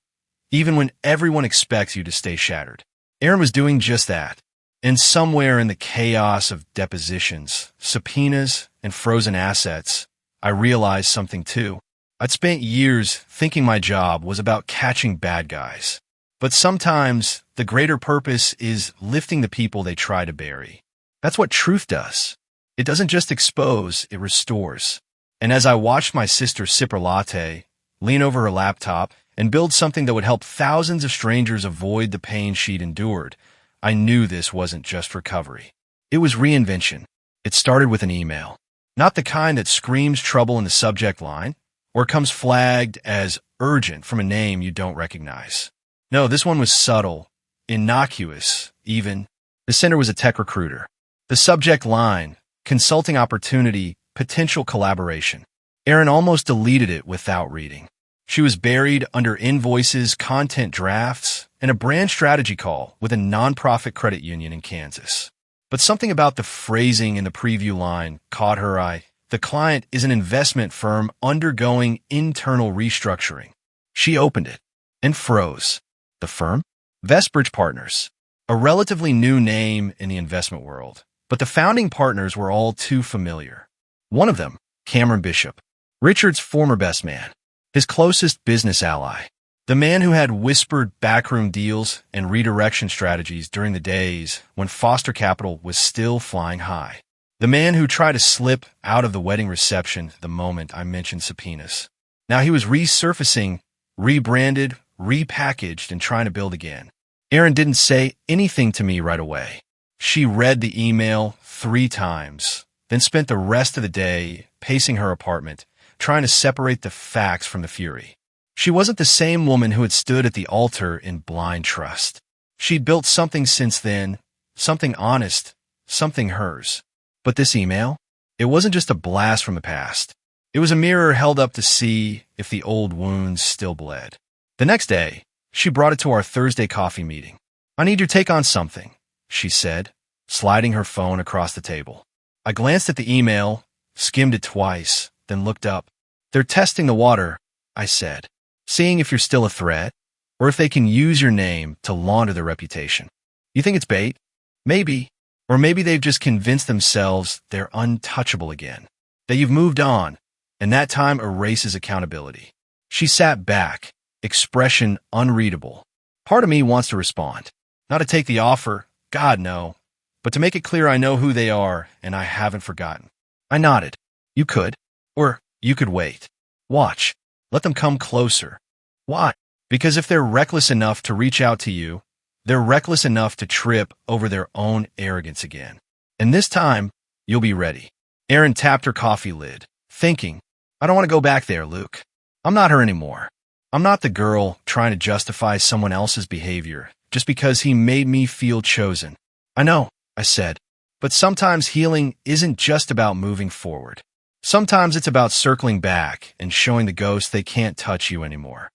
even when everyone expects you to stay shattered. Erin was doing just that. And somewhere in the chaos of depositions, subpoenas, and frozen assets, I realized something too. I'd spent years thinking my job was about catching bad guys. But sometimes the greater purpose is lifting the people they try to bury. That's what truth does. It doesn't just expose, it restores. And as I watched my sister sip her latte, lean over her laptop, and build something that would help thousands of strangers avoid the pain she'd endured, I knew this wasn't just recovery. It was reinvention. It started with an email. Not the kind that screams trouble in the subject line, or comes flagged as urgent from a name you don't recognize. No, this one was subtle, innocuous, even. The sender was a tech recruiter. The subject line, consulting opportunity, potential collaboration. Erin almost deleted it without reading. She was buried under invoices, content drafts, and a brand strategy call with a nonprofit credit union in Kansas. But something about the phrasing in the preview line caught her eye. The client is an investment firm undergoing internal restructuring. She opened it and froze. The firm? Vestbridge Partners, a relatively new name in the investment world, but the founding partners were all too familiar. One of them, Cameron Bishop, Richard's former best man, his closest business ally, the man who had whispered backroom deals and redirection strategies during the days when Foster Capital was still flying high. The man who tried to slip out of the wedding reception the moment I mentioned subpoenas. Now he was resurfacing, rebranded, repackaged, and trying to build again. Erin didn't say anything to me right away. She read the email 3 times, then spent the rest of the day pacing her apartment, trying to separate the facts from the fury. She wasn't the same woman who had stood at the altar in blind trust. She'd built something since then, something honest, something hers. But this email? It wasn't just a blast from the past. It was a mirror held up to see if the old wounds still bled. The next day, she brought it to our Thursday coffee meeting. I need your take on something, she said, sliding her phone across the table. I glanced at the email, skimmed it twice, then looked up. They're testing the water, I said, seeing if you're still a threat, or if they can use your name to launder their reputation. You think it's bait? Maybe. Or maybe they've just convinced themselves they're untouchable again, that you've moved on, and that time erases accountability. She sat back, expression unreadable. Part of me wants to respond. Not to take the offer, God no, but to make it clear I know who they are and I haven't forgotten. I nodded. You could. Or you could wait. Watch. Let them come closer. Why? Because if they're reckless enough to reach out to you, they're reckless enough to trip over their own arrogance again. And this time, you'll be ready. Erin tapped her coffee lid, thinking, I don't want to go back there, Luke. I'm not her anymore. I'm not the girl trying to justify someone else's behavior just because he made me feel chosen. I know, I said, but sometimes healing isn't just about moving forward. Sometimes it's about circling back and showing the ghosts they can't touch you anymore.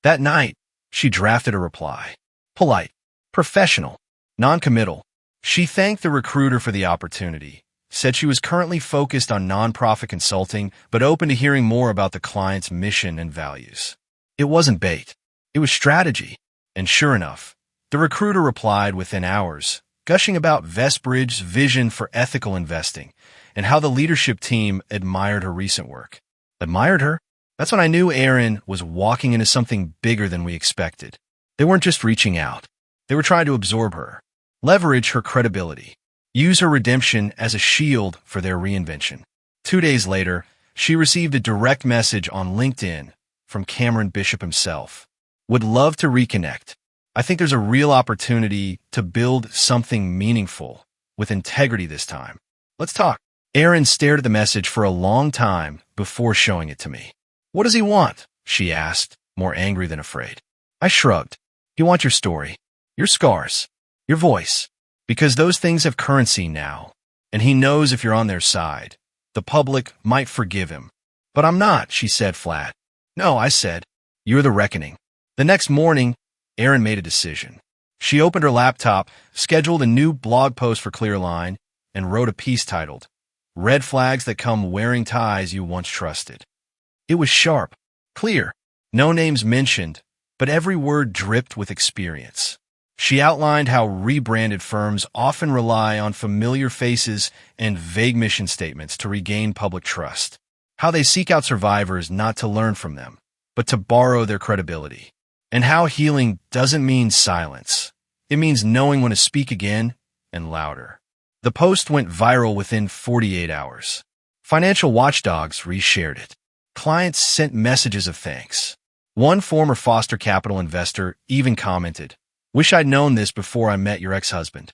That night, she drafted a reply. Polite, professional, non-committal. She thanked the recruiter for the opportunity, said she was currently focused on nonprofit consulting, but open to hearing more about the client's mission and values. It wasn't bait. It was strategy. And sure enough, the recruiter replied within hours, gushing about Vestbridge's vision for ethical investing and how the leadership team admired her recent work. Admired her? That's when I knew Erin was walking into something bigger than we expected. They weren't just reaching out. They were trying to absorb her, leverage her credibility, use her redemption as a shield for their reinvention. 2 days later, she received a direct message on LinkedIn from Cameron Bishop himself. Would love to reconnect. I think there's a real opportunity to build something meaningful with integrity this time. Let's talk. Erin stared at the message for a long time before showing it to me. What does he want? She asked, more angry than afraid. I shrugged. He wants your story, your scars, your voice, because those things have currency now, and he knows if you're on their side. The public might forgive him. But I'm not, she said flat. No, I said, you're the reckoning. The next morning, Erin made a decision. She opened her laptop, scheduled a new blog post for Clearline, and wrote a piece titled, Red Flags That Come Wearing Ties You Once Trusted. It was sharp, clear, no names mentioned, but every word dripped with experience. She outlined how rebranded firms often rely on familiar faces and vague mission statements to regain public trust, how they seek out survivors not to learn from them, but to borrow their credibility, and how healing doesn't mean silence. It means knowing when to speak again and louder. The post went viral within 48 hours. Financial watchdogs reshared it. Clients sent messages of thanks. One former Foster Capital investor even commented, Wish I'd known this before I met your ex-husband.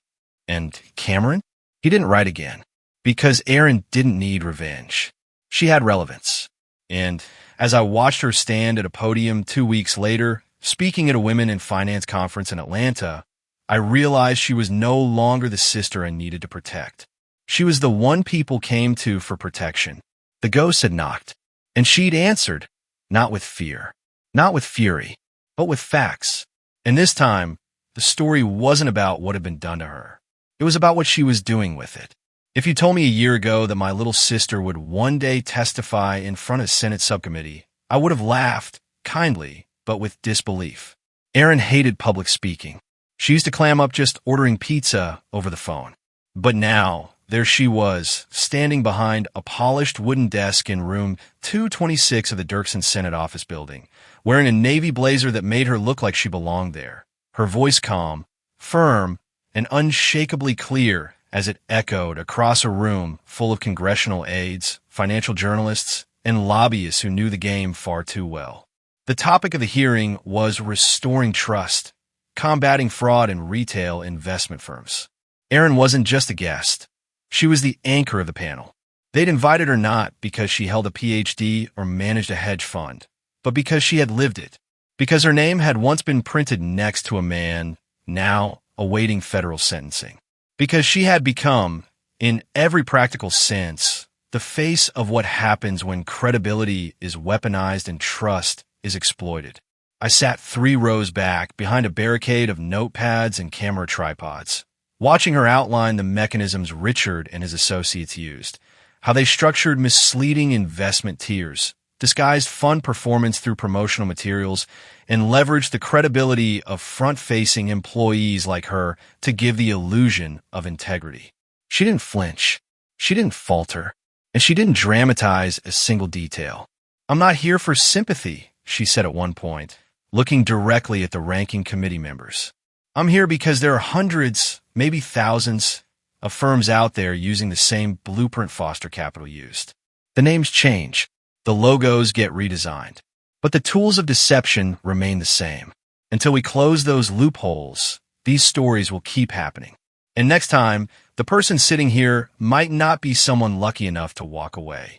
And Cameron? He didn't write again, because Erin didn't need revenge. She had relevance. And as I watched her stand at a podium 2 weeks later, speaking at a Women in Finance conference in Atlanta, I realized she was no longer the sister I needed to protect. She was the one people came to for protection. The ghosts had knocked, and she'd answered, not with fear, not with fury, but with facts. And this time, the story wasn't about what had been done to her. It was about what she was doing with it. If you told me a year ago that my little sister would one day testify in front of Senate subcommittee, I would have laughed, kindly, but with disbelief. Erin hated public speaking. She used to clam up just ordering pizza over the phone. But now, there she was, standing behind a polished wooden desk in room 226 of the Dirksen Senate office building, wearing a navy blazer that made her look like she belonged there. Her voice calm, firm, and unshakably clear as it echoed across a room full of congressional aides, financial journalists, and lobbyists who knew the game far too well. The topic of the hearing was restoring trust, combating fraud in retail investment firms. Erin wasn't just a guest. She was the anchor of the panel. They'd invited her not because she held a PhD or managed a hedge fund, but because she had lived it. Because her name had once been printed next to a man now awaiting federal sentencing. Because she had become, in every practical sense, the face of what happens when credibility is weaponized and trust is exploited. I sat 3 rows back behind a barricade of notepads and camera tripods, watching her outline the mechanisms Richard and his associates used, how they structured misleading investment tiers, disguised fun performance through promotional materials, and leveraged the credibility of front-facing employees like her to give the illusion of integrity. She didn't flinch. She didn't falter. And she didn't dramatize a single detail. "I'm not here for sympathy," she said at one point, looking directly at the ranking committee members. "I'm here because there are hundreds, maybe thousands, of firms out there using the same blueprint Foster Capital used. The names change. The logos get redesigned. But the tools of deception remain the same. Until we close those loopholes, these stories will keep happening. And next time, the person sitting here might not be someone lucky enough to walk away."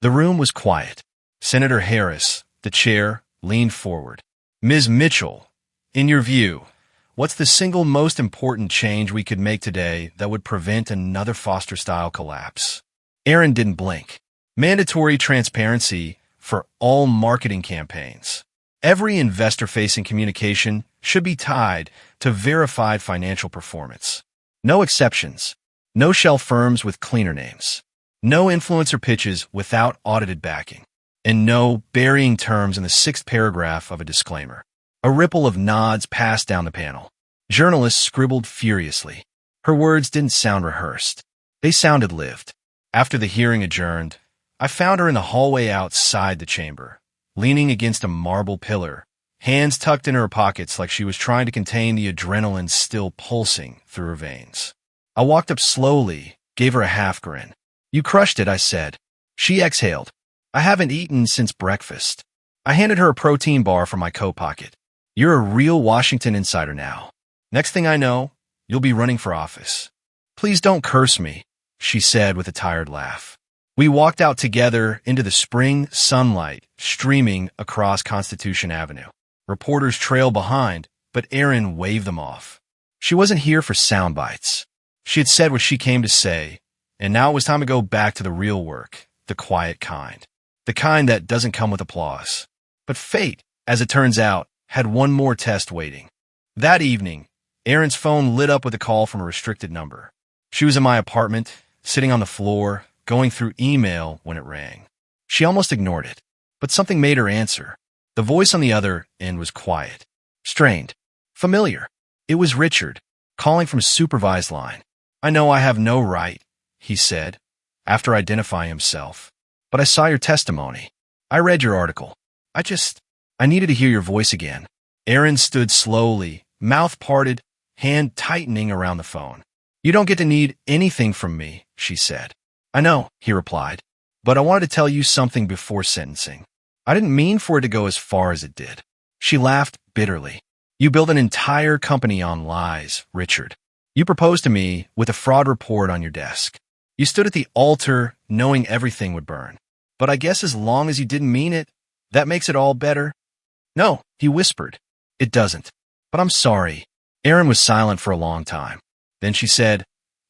The room was quiet. Senator Harris, the chair, leaned forward. "Ms. Mitchell, in your view, what's the single most important change we could make today that would prevent another Foster-style collapse?" Aaron didn't blink. "Mandatory transparency for all marketing campaigns. Every investor-facing communication should be tied to verified financial performance. No exceptions. No shell firms with cleaner names. No influencer pitches without audited backing. And no burying terms in the sixth paragraph of a disclaimer." A ripple of nods passed down the panel. Journalists scribbled furiously. Her words didn't sound rehearsed. They sounded lived. After the hearing adjourned, I found her in the hallway outside the chamber, leaning against a marble pillar, hands tucked in her pockets like she was trying to contain the adrenaline still pulsing through her veins. I walked up slowly, gave her a half grin. "You crushed it," I said. She exhaled. "I haven't eaten since breakfast." I handed her a protein bar from my coat pocket. "You're a real Washington insider now. Next thing I know, you'll be running for office." "Please don't curse me," she said with a tired laugh. We walked out together into the spring sunlight streaming across Constitution Avenue. Reporters trailed behind, but Erin waved them off. She wasn't here for sound bites. She had said what she came to say, and now it was time to go back to the real work, the quiet kind. The kind that doesn't come with applause. But fate, as it turns out, had one more test waiting. That evening, Erin's phone lit up with a call from a restricted number. She was in my apartment, sitting on the floor, going through email when it rang. She almost ignored it, but something made her answer. The voice on the other end was quiet, strained, familiar. It was Richard, calling from a supervised line. "I know I have no right," he said, after identifying himself, "but I saw your testimony. I read your article. I needed to hear your voice again." Erin stood slowly, mouth parted, hand tightening around the phone. "You don't get to need anything from me," she said. "I know," he replied, "but I wanted to tell you something before sentencing. I didn't mean for it to go as far as it did." She laughed bitterly. "You built an entire company on lies, Richard. You proposed to me with a fraud report on your desk. You stood at the altar knowing everything would burn. But I guess as long as you didn't mean it, that makes it all better." "No," he whispered. "It doesn't. But I'm sorry." Erin was silent for a long time. Then she said,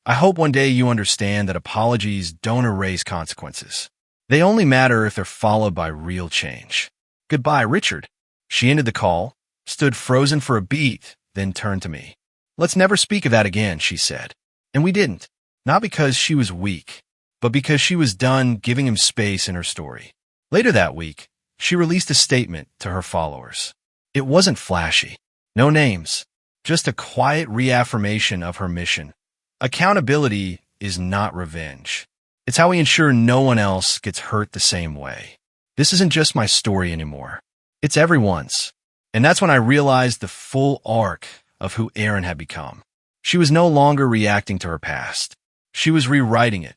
"I hope one day you understand that apologies don't erase consequences. They only matter if they're followed by real change. Goodbye, Richard." She ended the call, stood frozen for a beat, then turned to me. "Let's never speak of that again," she said. And we didn't. Not because she was weak, but because she was done giving him space in her story. Later that week, she released a statement to her followers. It wasn't flashy. No names. Just a quiet reaffirmation of her mission. Accountability is not revenge. It's how we ensure no one else gets hurt the same way. This isn't just my story anymore. It's everyone's. And that's when I realized the full arc of who Erin had become. She was no longer reacting to her past. She was rewriting it,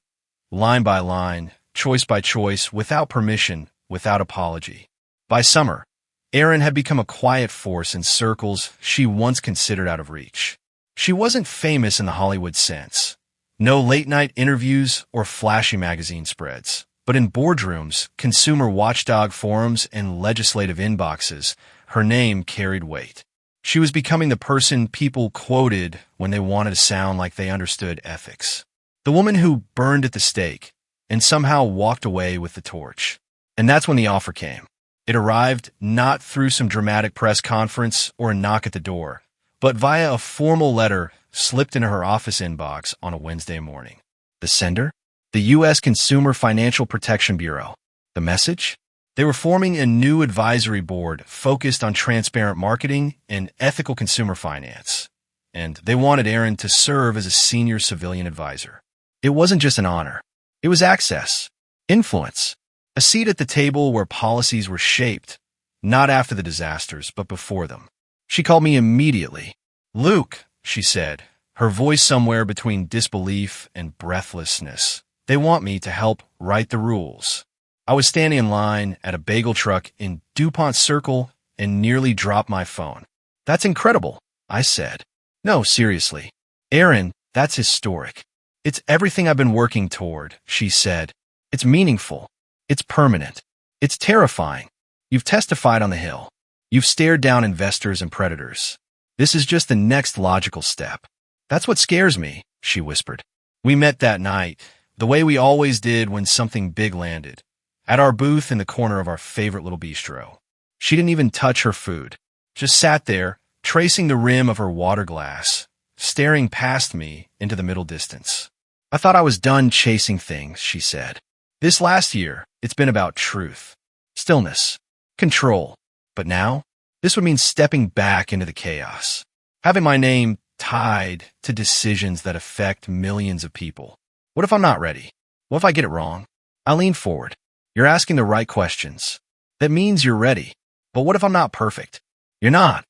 line by line, choice by choice, without permission, without apology. By summer, Erin had become a quiet force in circles she once considered out of reach. She wasn't famous in the Hollywood sense. No late-night interviews or flashy magazine spreads. But in boardrooms, consumer watchdog forums, and legislative inboxes, her name carried weight. She was becoming the person people quoted when they wanted to sound like they understood ethics. The woman who burned at the stake and somehow walked away with the torch. And that's when the offer came. It arrived not through some dramatic press conference or a knock at the door, but via a formal letter slipped into her office inbox on a Wednesday morning. The sender? The U.S. Consumer Financial Protection Bureau. The message? They were forming a new advisory board focused on transparent marketing and ethical consumer finance. And they wanted Aaron to serve as a senior civilian advisor. It wasn't just an honor. It was access, influence, a seat at the table where policies were shaped, not after the disasters, but before them. She called me immediately. "Luke," she said, her voice somewhere between disbelief and breathlessness. "They want me to help write the rules." I was standing in line at a bagel truck in DuPont Circle and nearly dropped my phone. "That's incredible," I said. "No, seriously. Aaron, that's historic. It's everything I've been working toward," she said. "It's meaningful. It's permanent. It's terrifying. You've testified on the Hill. You've stared down investors and predators. This is just the next logical step." "That's what scares me," she whispered. We met that night, the way we always did when something big landed, at our booth in the corner of our favorite little bistro. She didn't even touch her food, just sat there, tracing the rim of her water glass, staring past me into the middle distance. "I thought I was done chasing things," she said. "This last year, it's been about truth, stillness, control. But now, this would mean stepping back into the chaos, having my name tied to decisions that affect millions of people. What if I'm not ready? What if I get it wrong?" I leaned forward. "You're asking the right questions. That means you're ready. But what if I'm not perfect?" "You're not,"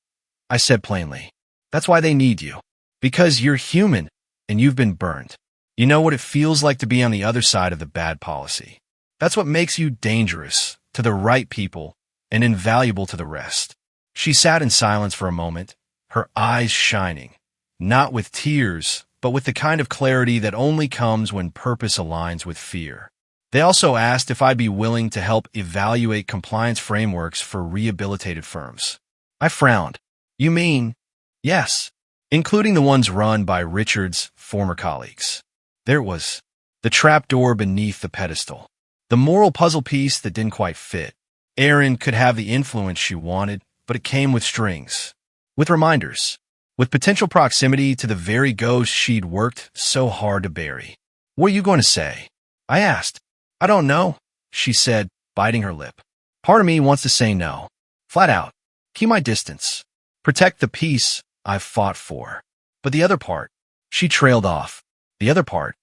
I said plainly. "That's why they need you. Because you're human and you've been burned. You know what it feels like to be on the other side of the bad policy. That's what makes you dangerous to the right people and invaluable to the rest." She sat in silence for a moment, her eyes shining, not with tears, but with the kind of clarity that only comes when purpose aligns with fear. They also asked if I'd be willing to help evaluate compliance frameworks for rehabilitated firms. I frowned. "You mean?" "Yes, including the ones run by Richard's former colleagues." There it was, the trapdoor beneath the pedestal, the moral puzzle piece that didn't quite fit. Aaron could have the influence she wanted, but it came with strings, with reminders, with potential proximity to the very ghost she'd worked so hard to bury. "What are you going to say?" I asked. "I don't know," she said, biting her lip. "Part of me wants to say no. Flat out. Keep my distance. Protect the peace I've fought for. But the other part," she trailed off. "The other part,"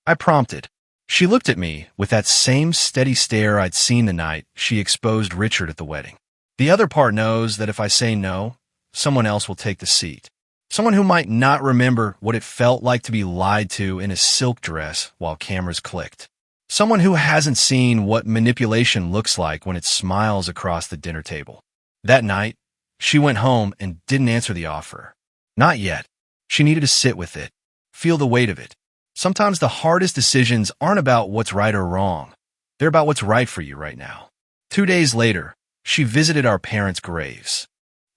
I prompted. She looked at me with that same steady stare I'd seen the night she exposed Richard at the wedding. "The other part knows that if I say no, someone else will take the seat. Someone who might not remember what it felt like to be lied to in a silk dress while cameras clicked. Someone who hasn't seen what manipulation looks like when it smiles across the dinner table." That night, she went home and didn't answer the offer. Not yet. She needed to sit with it, feel the weight of it. Sometimes the hardest decisions aren't about what's right or wrong. They're about what's right for you right now. 2 days later, she visited our parents' graves.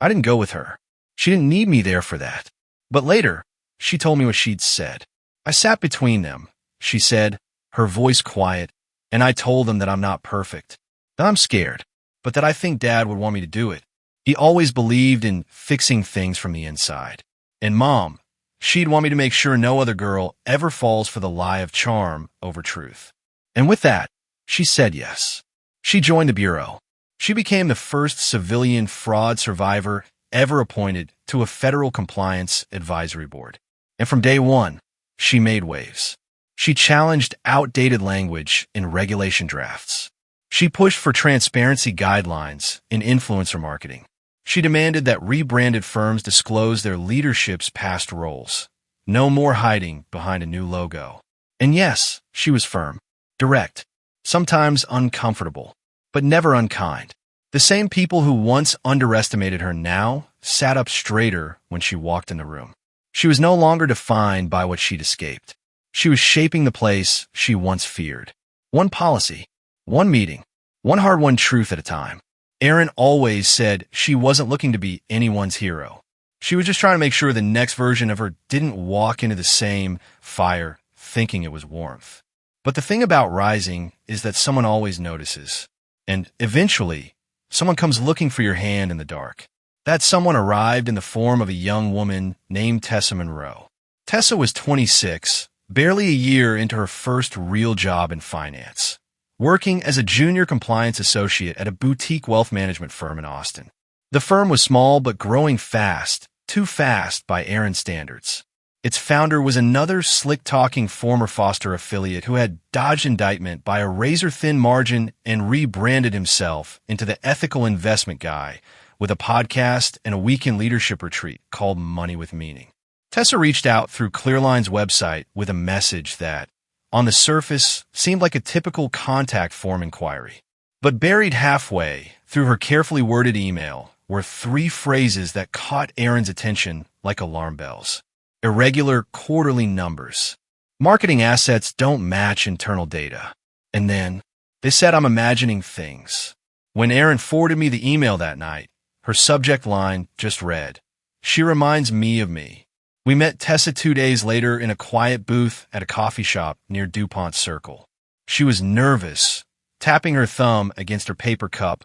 I didn't go with her. She didn't need me there for that. But later, she told me what she'd said. "I sat between them," she said, her voice quiet, "and I told them that I'm not perfect, that I'm scared, but that I think Dad would want me to do it. He always believed in fixing things from the inside. And Mom, she'd want me to make sure no other girl ever falls for the lie of charm over truth." And with that, she said yes. She joined the Bureau. She became the first civilian fraud survivor ever appointed to a federal compliance advisory board. And from day one, she made waves. She challenged outdated language in regulation drafts. She pushed for transparency guidelines in influencer marketing. She demanded that rebranded firms disclose their leadership's past roles. No more hiding behind a new logo. And yes, she was firm, direct, sometimes uncomfortable, but never unkind. The same people who once underestimated her now sat up straighter when she walked in the room. She was no longer defined by what she'd escaped. She was shaping the place she once feared. One policy, one meeting, one hard-won truth at a time. Aaron always said she wasn't looking to be anyone's hero. She was just trying to make sure the next version of her didn't walk into the same fire thinking it was warmth. But the thing about rising is that someone always notices. And eventually, someone comes looking for your hand in the dark. That someone arrived in the form of a young woman named Tessa Monroe. Tessa was 26, barely a year into her first real job in finance. working as a junior compliance associate at a boutique wealth management firm in Austin. The firm was small but growing fast, too fast by Aaron's standards. Its founder was another slick-talking former Foster affiliate who had dodged indictment by a razor-thin margin and rebranded himself into the ethical investment guy with a podcast and a weekend leadership retreat called Money with Meaning. Tessa reached out through Clearline's website with a message that, on the surface, seemed like a typical contact form inquiry. But buried halfway through her carefully worded email were 3 phrases that caught Aaron's attention like alarm bells. Irregular quarterly numbers. Marketing assets don't match internal data. And then, they said I'm imagining things. When Aaron forwarded me the email that night, her subject line just read, "She reminds me of me." We met Tessa 2 days later in a quiet booth at a coffee shop near DuPont Circle. She was nervous, tapping her thumb against her paper cup,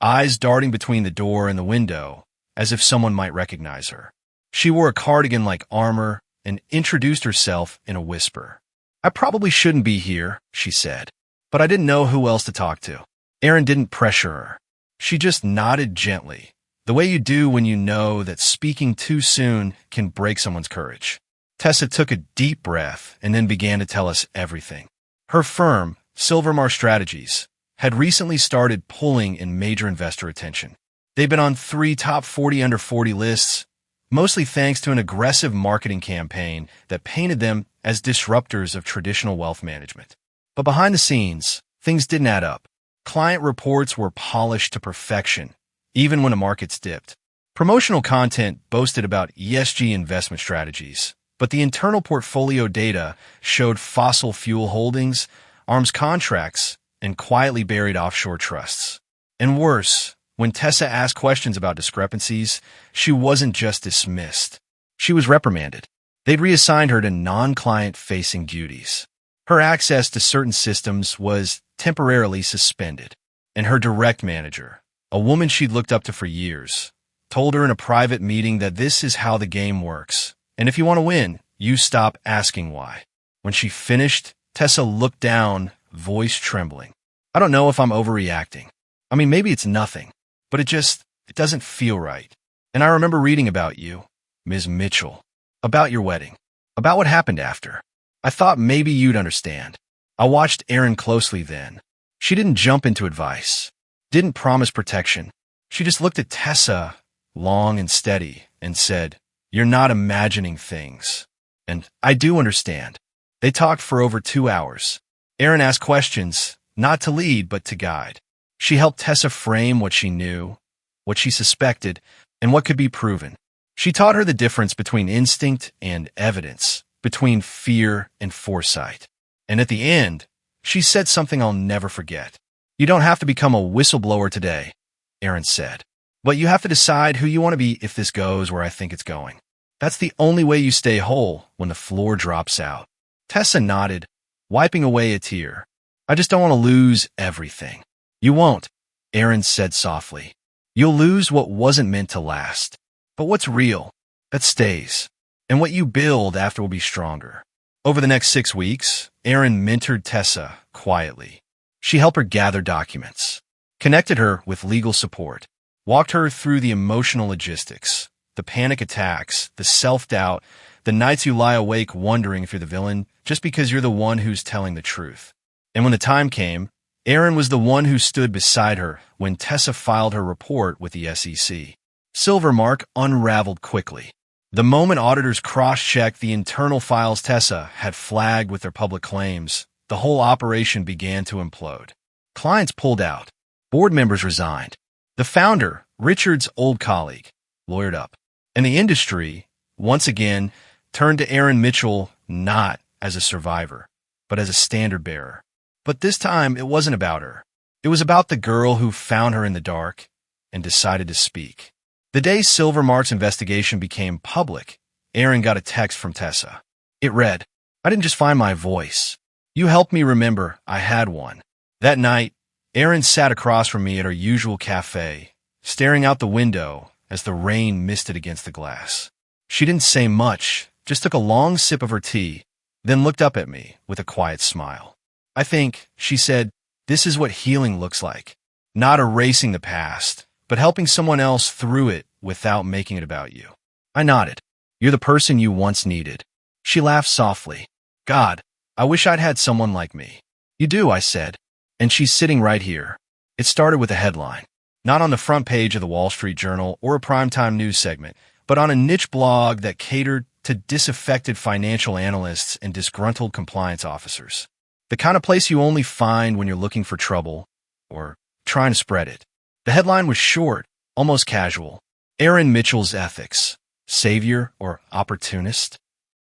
eyes darting between the door and the window, as if someone might recognize her. She wore a cardigan like armor and introduced herself in a whisper. "I probably shouldn't be here," she said, but I didn't know who else to talk to. Aaron didn't pressure her. She just nodded gently, the way you do when you know that speaking too soon can break someone's courage. Tessa took a deep breath and then began to tell us everything. Her firm, Silvermar Strategies, had recently started pulling in major investor attention. They'd been on 3 top 40 under 40 lists, mostly thanks to an aggressive marketing campaign that painted them as disruptors of traditional wealth management. But behind the scenes, things didn't add up. Client reports were polished to perfection, even when the markets dipped. Promotional content boasted about ESG investment strategies, but the internal portfolio data showed fossil fuel holdings, arms contracts, and quietly buried offshore trusts. And worse, when Tessa asked questions about discrepancies, she wasn't just dismissed. She was reprimanded. They'd reassigned her to non-client-facing duties. Her access to certain systems was temporarily suspended, and her direct manager, a woman she'd looked up to for years, told her in a private meeting that this is how the game works, and if you want to win, you stop asking why. When she finished, Tessa looked down, voice trembling. "I don't know if I'm overreacting. I mean, maybe it's nothing. But it doesn't feel right. And I remember reading about you, Ms. Mitchell, about your wedding, about what happened after. I thought maybe you'd understand." I watched Aaron closely then. She didn't jump into advice, didn't promise protection. She just looked at Tessa, long and steady, and said, "You're not imagining things." And I do understand. They talked for over 2 hours. Aaron asked questions, not to lead, but to guide. She helped Tessa frame what she knew, what she suspected, and what could be proven. She taught her the difference between instinct and evidence, between fear and foresight. And at the end, she said something I'll never forget. "You don't have to become a whistleblower today," Aaron said, "but you have to decide who you want to be if this goes where I think it's going. That's the only way you stay whole when the floor drops out." Tessa nodded, wiping away a tear. "I just don't want to lose everything." "You won't," Aaron said softly. "You'll lose what wasn't meant to last. But what's real, that stays. And what you build after will be stronger." Over the next 6 weeks, Aaron mentored Tessa quietly. She helped her gather documents, connected her with legal support, walked her through the emotional logistics, the panic attacks, the self-doubt, the nights you lie awake wondering if you're the villain just because you're the one who's telling the truth. And when the time came, Aaron was the one who stood beside her when Tessa filed her report with the SEC. Silvermark unraveled quickly. The moment auditors cross-checked the internal files Tessa had flagged with their public claims, the whole operation began to implode. Clients pulled out. Board members resigned. The founder, Richard's old colleague, lawyered up. And the industry, once again, turned to Aaron Mitchell not as a survivor, but as a standard-bearer. But this time, it wasn't about her. It was about the girl who found her in the dark and decided to speak. The day Silvermark's investigation became public, Aaron got a text from Tessa. It read, "I didn't just find my voice. You helped me remember I had one." That night, Aaron sat across from me at our usual cafe, staring out the window as the rain misted against the glass. She didn't say much, just took a long sip of her tea, then looked up at me with a quiet smile. "I think," she said, This is what healing looks like. Not erasing the past, but helping someone else through it without making it about you. I nodded. You're the person you once needed. She laughed softly. God, I wish I'd had someone like me. You do, I said. And she's sitting right here. It started with a headline. Not on the front page of the Wall Street Journal or a primetime news segment, but on a niche blog that catered to disaffected financial analysts and disgruntled compliance officers. The kind of place you only find when you're looking for trouble or trying to spread it. The headline was short, almost casual. Erin Mitchell's Ethics, Savior or Opportunist?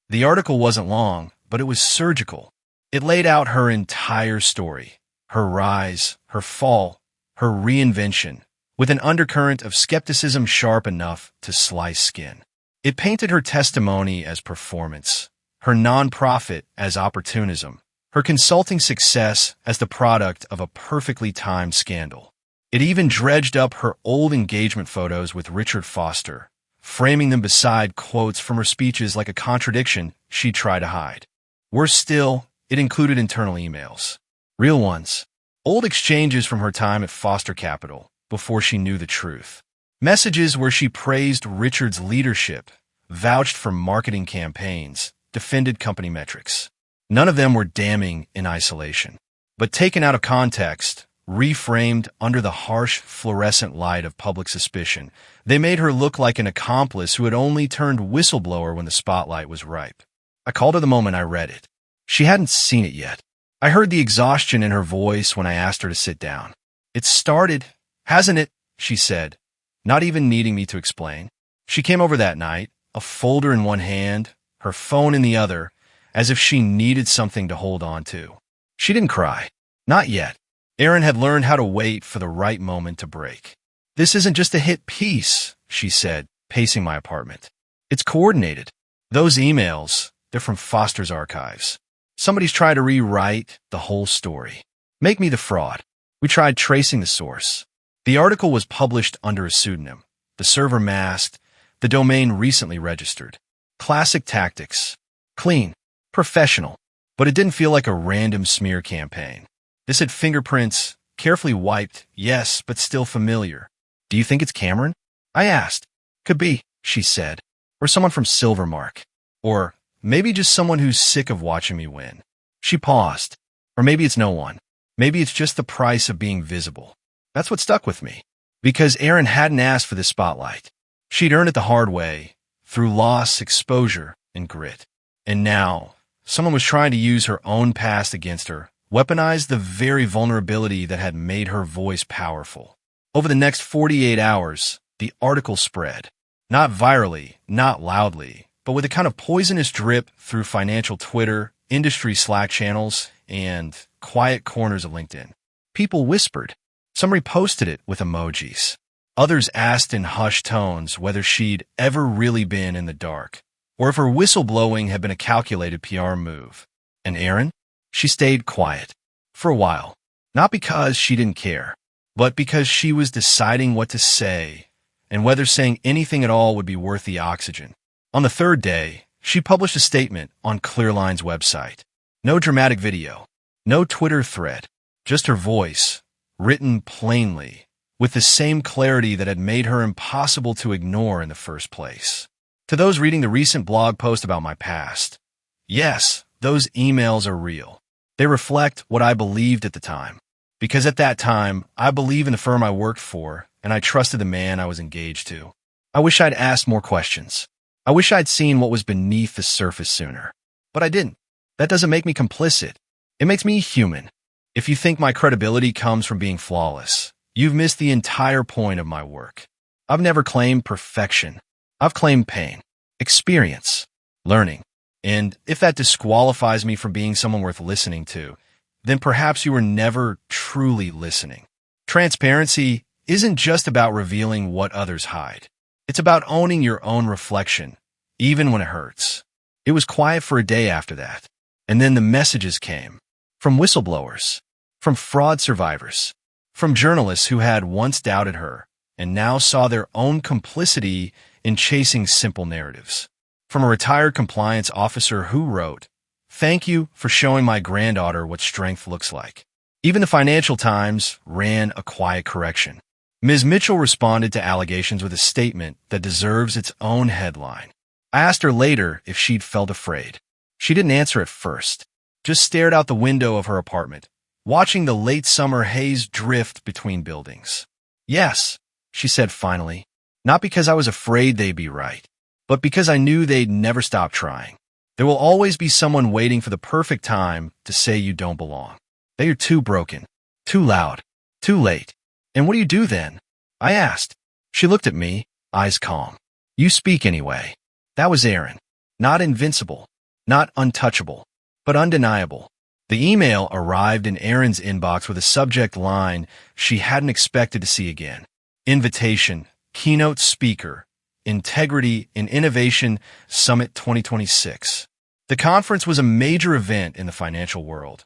The article wasn't long, but it was surgical. It laid out her entire story, her rise, her fall, her reinvention, with an undercurrent of skepticism sharp enough to slice skin. It painted her testimony as performance, her nonprofit as opportunism, her consulting success as the product of a perfectly timed scandal. It even dredged up her old engagement photos with Richard Foster, framing them beside quotes from her speeches like a contradiction she'd try to hide. Worse still, it included internal emails. Real ones. Old exchanges from her time at Foster Capital, before she knew the truth. Messages where she praised Richard's leadership, vouched for marketing campaigns, defended company metrics. None of them were damning in isolation. But taken out of context, reframed under the harsh fluorescent light of public suspicion, they made her look like an accomplice who had only turned whistleblower when the spotlight was ripe. I called her the moment I read it. She hadn't seen it yet. I heard the exhaustion in her voice when I asked her to sit down. It started, hasn't it? She said, not even needing me to explain. She came over that night, a folder in one hand, her phone in the other, as if she needed something to hold on to. She didn't cry. Not yet. Erin had learned how to wait for the right moment to break. This isn't just a hit piece, she said, pacing my apartment. It's coordinated. Those emails, they're from Foster's archives. Somebody's tried to rewrite the whole story. Make me the fraud. We tried tracing the source. The article was published under a pseudonym. The server masked. The domain recently registered. Classic tactics. Clean. Professional. But it didn't feel like a random smear campaign. This had fingerprints, carefully wiped, yes, but still familiar. Do you think it's Cameron? I asked. Could be, she said. Or someone from Silvermark. Or maybe just someone who's sick of watching me win. She paused. Or maybe it's no one. Maybe it's just the price of being visible. That's what stuck with me. Because Erin hadn't asked for this spotlight. She'd earned it the hard way, through loss, exposure, and grit. And now, someone was trying to use her own past against her, weaponize the very vulnerability that had made her voice powerful. Over the next 48 hours, the article spread. Not virally, not loudly, but with a kind of poisonous drip through financial Twitter, industry Slack channels, and quiet corners of LinkedIn. People whispered. Some reposted it with emojis. Others asked in hushed tones whether she'd ever really been in the dark, or if her whistleblowing had been a calculated PR move. And Erin? She stayed quiet. For a while. Not because she didn't care, but because she was deciding what to say, and whether saying anything at all would be worth the oxygen. On the third day, she published a statement on Clearline's website. No dramatic video. No Twitter thread. Just her voice, written plainly, with the same clarity that had made her impossible to ignore in the first place. To those reading the recent blog post about my past, yes, those emails are real. They reflect what I believed at the time. Because at that time, I believed in the firm I worked for, and I trusted the man I was engaged to. I wish I'd asked more questions. I wish I'd seen what was beneath the surface sooner. But I didn't. That doesn't make me complicit. It makes me human. If you think my credibility comes from being flawless, you've missed the entire point of my work. I've never claimed perfection. I've claimed pain, experience, learning. And if that disqualifies me from being someone worth listening to, then perhaps you were never truly listening. Transparency isn't just about revealing what others hide. It's about owning your own reflection, even when it hurts. It was quiet for a day after that. And then the messages came. From whistleblowers, from fraud survivors, from journalists who had once doubted her and now saw their own complicity in chasing simple narratives. From a retired compliance officer who wrote, "Thank you for showing my granddaughter what strength looks like." Even the Financial Times ran a quiet correction. Ms. Mitchell responded to allegations with a statement that deserves its own headline. I asked her later if she'd felt afraid. She didn't answer at first, just stared out the window of her apartment, watching the late summer haze drift between buildings. Yes, she said finally, not because I was afraid they'd be right, but because I knew they'd never stop trying. There will always be someone waiting for the perfect time to say you don't belong. That you're too broken, too loud, too late. And what do you do then? I asked. She looked at me, eyes calm. You speak anyway. That was Erin. Not invincible, not untouchable, but undeniable. The email arrived in Erin's inbox with a subject line she hadn't expected to see again. Invitation, keynote speaker, Integrity in Innovation Summit 2026. The conference was a major event in the financial world.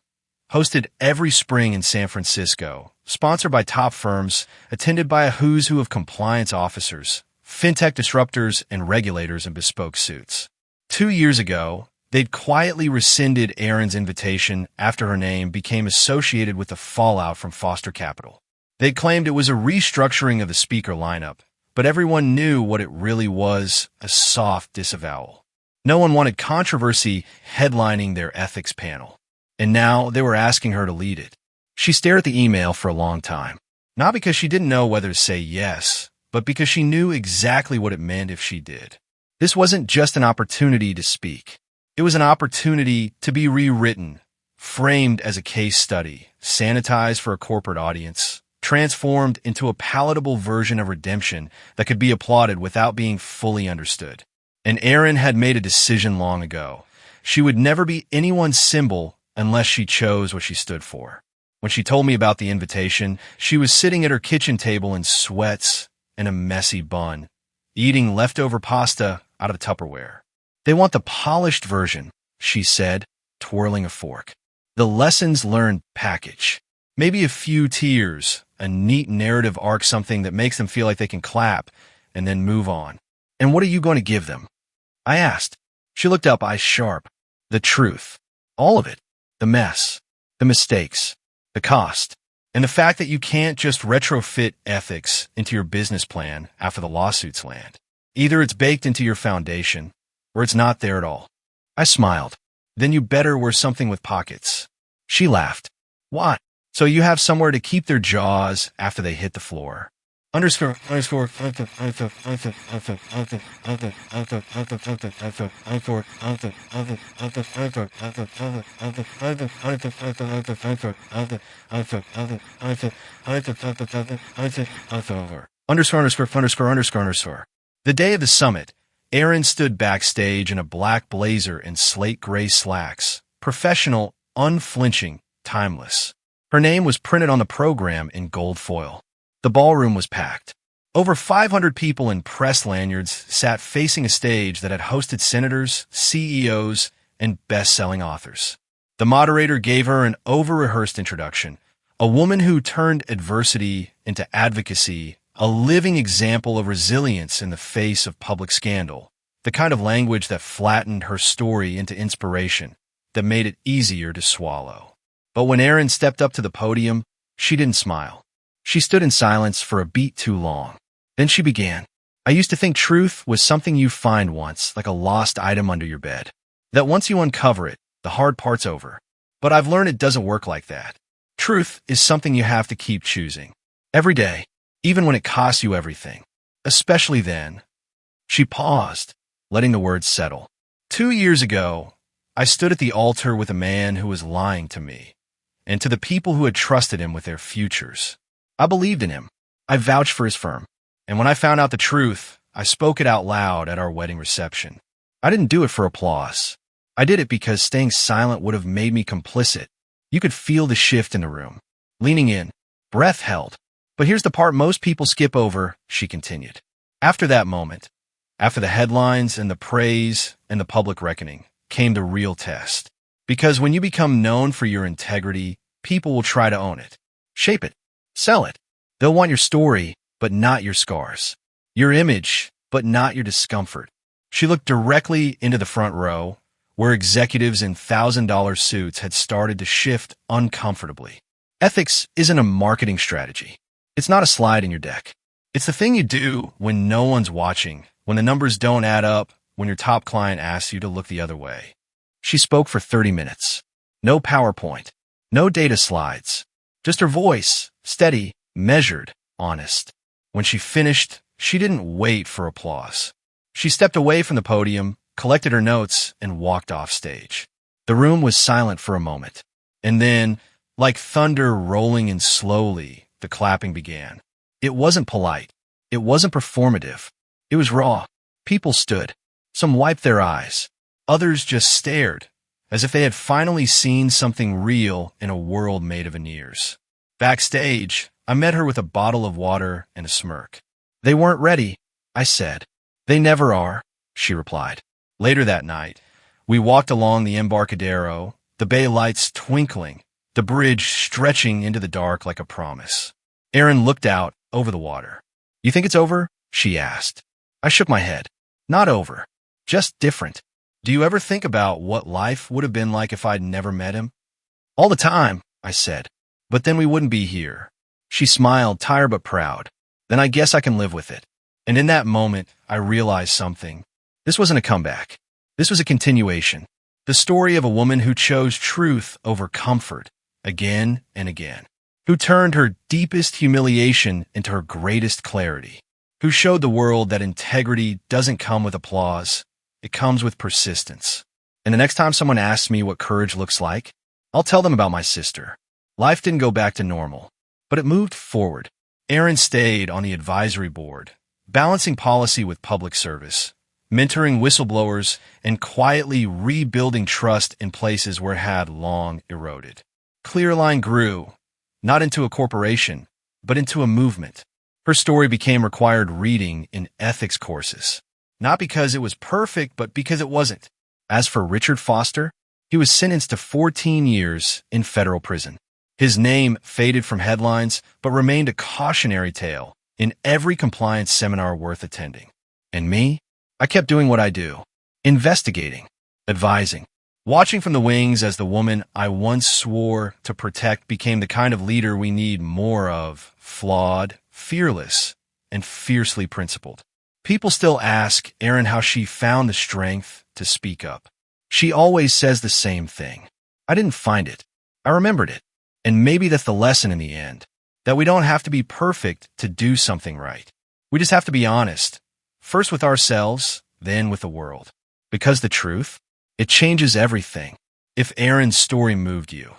Hosted every spring in San Francisco, sponsored by top firms, attended by a who's who of compliance officers, fintech disruptors, and regulators in bespoke suits. 2 years ago, they'd quietly rescinded Erin's invitation after her name became associated with the fallout from Foster Capital. They claimed it was a restructuring of the speaker lineup, but everyone knew what it really was, a soft disavowal. No one wanted controversy headlining their ethics panel. And now they were asking her to lead it. She stared at the email for a long time, not because she didn't know whether to say yes, but because she knew exactly what it meant if she did. This wasn't just an opportunity to speak. It was an opportunity to be rewritten, framed as a case study, sanitized for a corporate audience, transformed into a palatable version of redemption that could be applauded without being fully understood. And Erin had made a decision long ago. She would never be anyone's symbol unless she chose what she stood for. When she told me about the invitation, she was sitting at her kitchen table in sweats and a messy bun, eating leftover pasta out of Tupperware. They want the polished version, she said, twirling a fork. The lessons learned package. Maybe a few tears, a neat narrative arc, something that makes them feel like they can clap and then move on. And what are you going to give them? I asked. She looked up, eyes sharp. The truth. All of it. The mess, the mistakes, the cost, and the fact that you can't just retrofit ethics into your business plan after the lawsuits land. Either it's baked into your foundation, or it's not there at all. I smiled. Then you better wear something with pockets. She laughed. Why? So you have somewhere to keep their jaws after they hit the floor. Underscore. The day of the summit, Erin stood backstage in a black blazer and slate gray slacks. Professional, unflinching, timeless. Her name was printed on the program in gold foil. The ballroom was packed. Over 500 people in press lanyards sat facing a stage that had hosted senators, CEOs, and best-selling authors. The moderator gave her an over-rehearsed introduction, a woman who turned adversity into advocacy, a living example of resilience in the face of public scandal, the kind of language that flattened her story into inspiration, that made it easier to swallow. But when Erin stepped up to the podium, she didn't smile. She stood in silence for a beat too long. Then she began. I used to think truth was something you find once, like a lost item under your bed. That once you uncover it, the hard part's over. But I've learned it doesn't work like that. Truth is something you have to keep choosing. Every day, even when it costs you everything. Especially then. She paused, letting the words settle. 2 years ago, I stood at the altar with a man who was lying to me, and to the people who had trusted him with their futures. I believed in him. I vouched for his firm. And when I found out the truth, I spoke it out loud at our wedding reception. I didn't do it for applause. I did it because staying silent would have made me complicit. You could feel the shift in the room. Leaning in, breath held. But here's the part most people skip over, she continued. After that moment, after the headlines and the praise and the public reckoning, came the real test. Because when you become known for your integrity, people will try to own it, shape it, sell it. They'll want your story, but not your scars. Your image, but not your discomfort. She looked directly into the front row, where executives in $1,000 suits had started to shift uncomfortably. Ethics isn't a marketing strategy. It's not a slide in your deck. It's the thing you do when no one's watching, when the numbers don't add up, when your top client asks you to look the other way. She spoke for 30 minutes. No PowerPoint. No data slides. Just her voice, steady, measured, honest. When she finished, she didn't wait for applause. She stepped away from the podium, collected her notes, and walked off stage. The room was silent for a moment. And then, like thunder rolling in slowly, the clapping began. It wasn't polite. It wasn't performative. It was raw. People stood. Some wiped their eyes. Others just stared, as if they had finally seen something real in a world made of veneers. Backstage, I met her with a bottle of water and a smirk. "They weren't ready," I said. "They never are," she replied. Later that night, we walked along the Embarcadero, the bay lights twinkling, the bridge stretching into the dark like a promise. Erin looked out over the water. "You think it's over?" she asked. I shook my head. "Not over. Just different." "Do you ever think about what life would have been like if I'd never met him?" "All the time," I said. "But then we wouldn't be here." She smiled, tired but proud. "Then I guess I can live with it." And in that moment, I realized something. This wasn't a comeback. This was a continuation. The story of a woman who chose truth over comfort again and again, who turned her deepest humiliation into her greatest clarity, who showed the world that integrity doesn't come with applause, it comes with persistence. And the next time someone asks me what courage looks like, I'll tell them about my sister. Life didn't go back to normal, but it moved forward. Erin stayed on the advisory board, balancing policy with public service, mentoring whistleblowers, and quietly rebuilding trust in places where it had long eroded. Clearline grew, not into a corporation, but into a movement. Her story became required reading in ethics courses, not because it was perfect, but because it wasn't. As for Richard Foster, he was sentenced to 14 years in federal prison. His name faded from headlines, but remained a cautionary tale in every compliance seminar worth attending. And me? I kept doing what I do, investigating, advising, watching from the wings as the woman I once swore to protect became the kind of leader we need more of, flawed, fearless, and fiercely principled. People still ask Erin how she found the strength to speak up. She always says the same thing. I didn't find it. I remembered it. And maybe that's the lesson in the end, that we don't have to be perfect to do something right. We just have to be honest, first with ourselves, then with the world. Because the truth, it changes everything. If Erin's story moved you,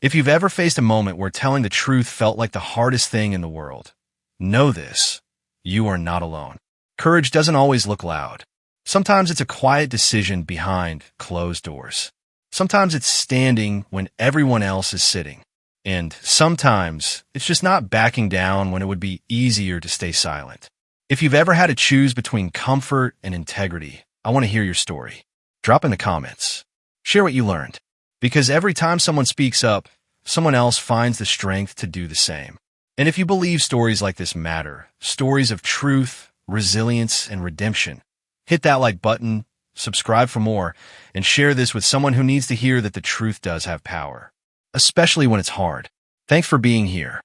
if you've ever faced a moment where telling the truth felt like the hardest thing in the world, know this, you are not alone. Courage doesn't always look loud. Sometimes it's a quiet decision behind closed doors. Sometimes it's standing when everyone else is sitting. And sometimes it's just not backing down when it would be easier to stay silent. If you've ever had to choose between comfort and integrity, I want to hear your story. Drop in the comments. Share what you learned. Because every time someone speaks up, someone else finds the strength to do the same. And if you believe stories like this matter, stories of truth, resilience, and redemption, hit that like button, subscribe for more, and share this with someone who needs to hear that the truth does have power. Especially when it's hard. Thanks for being here.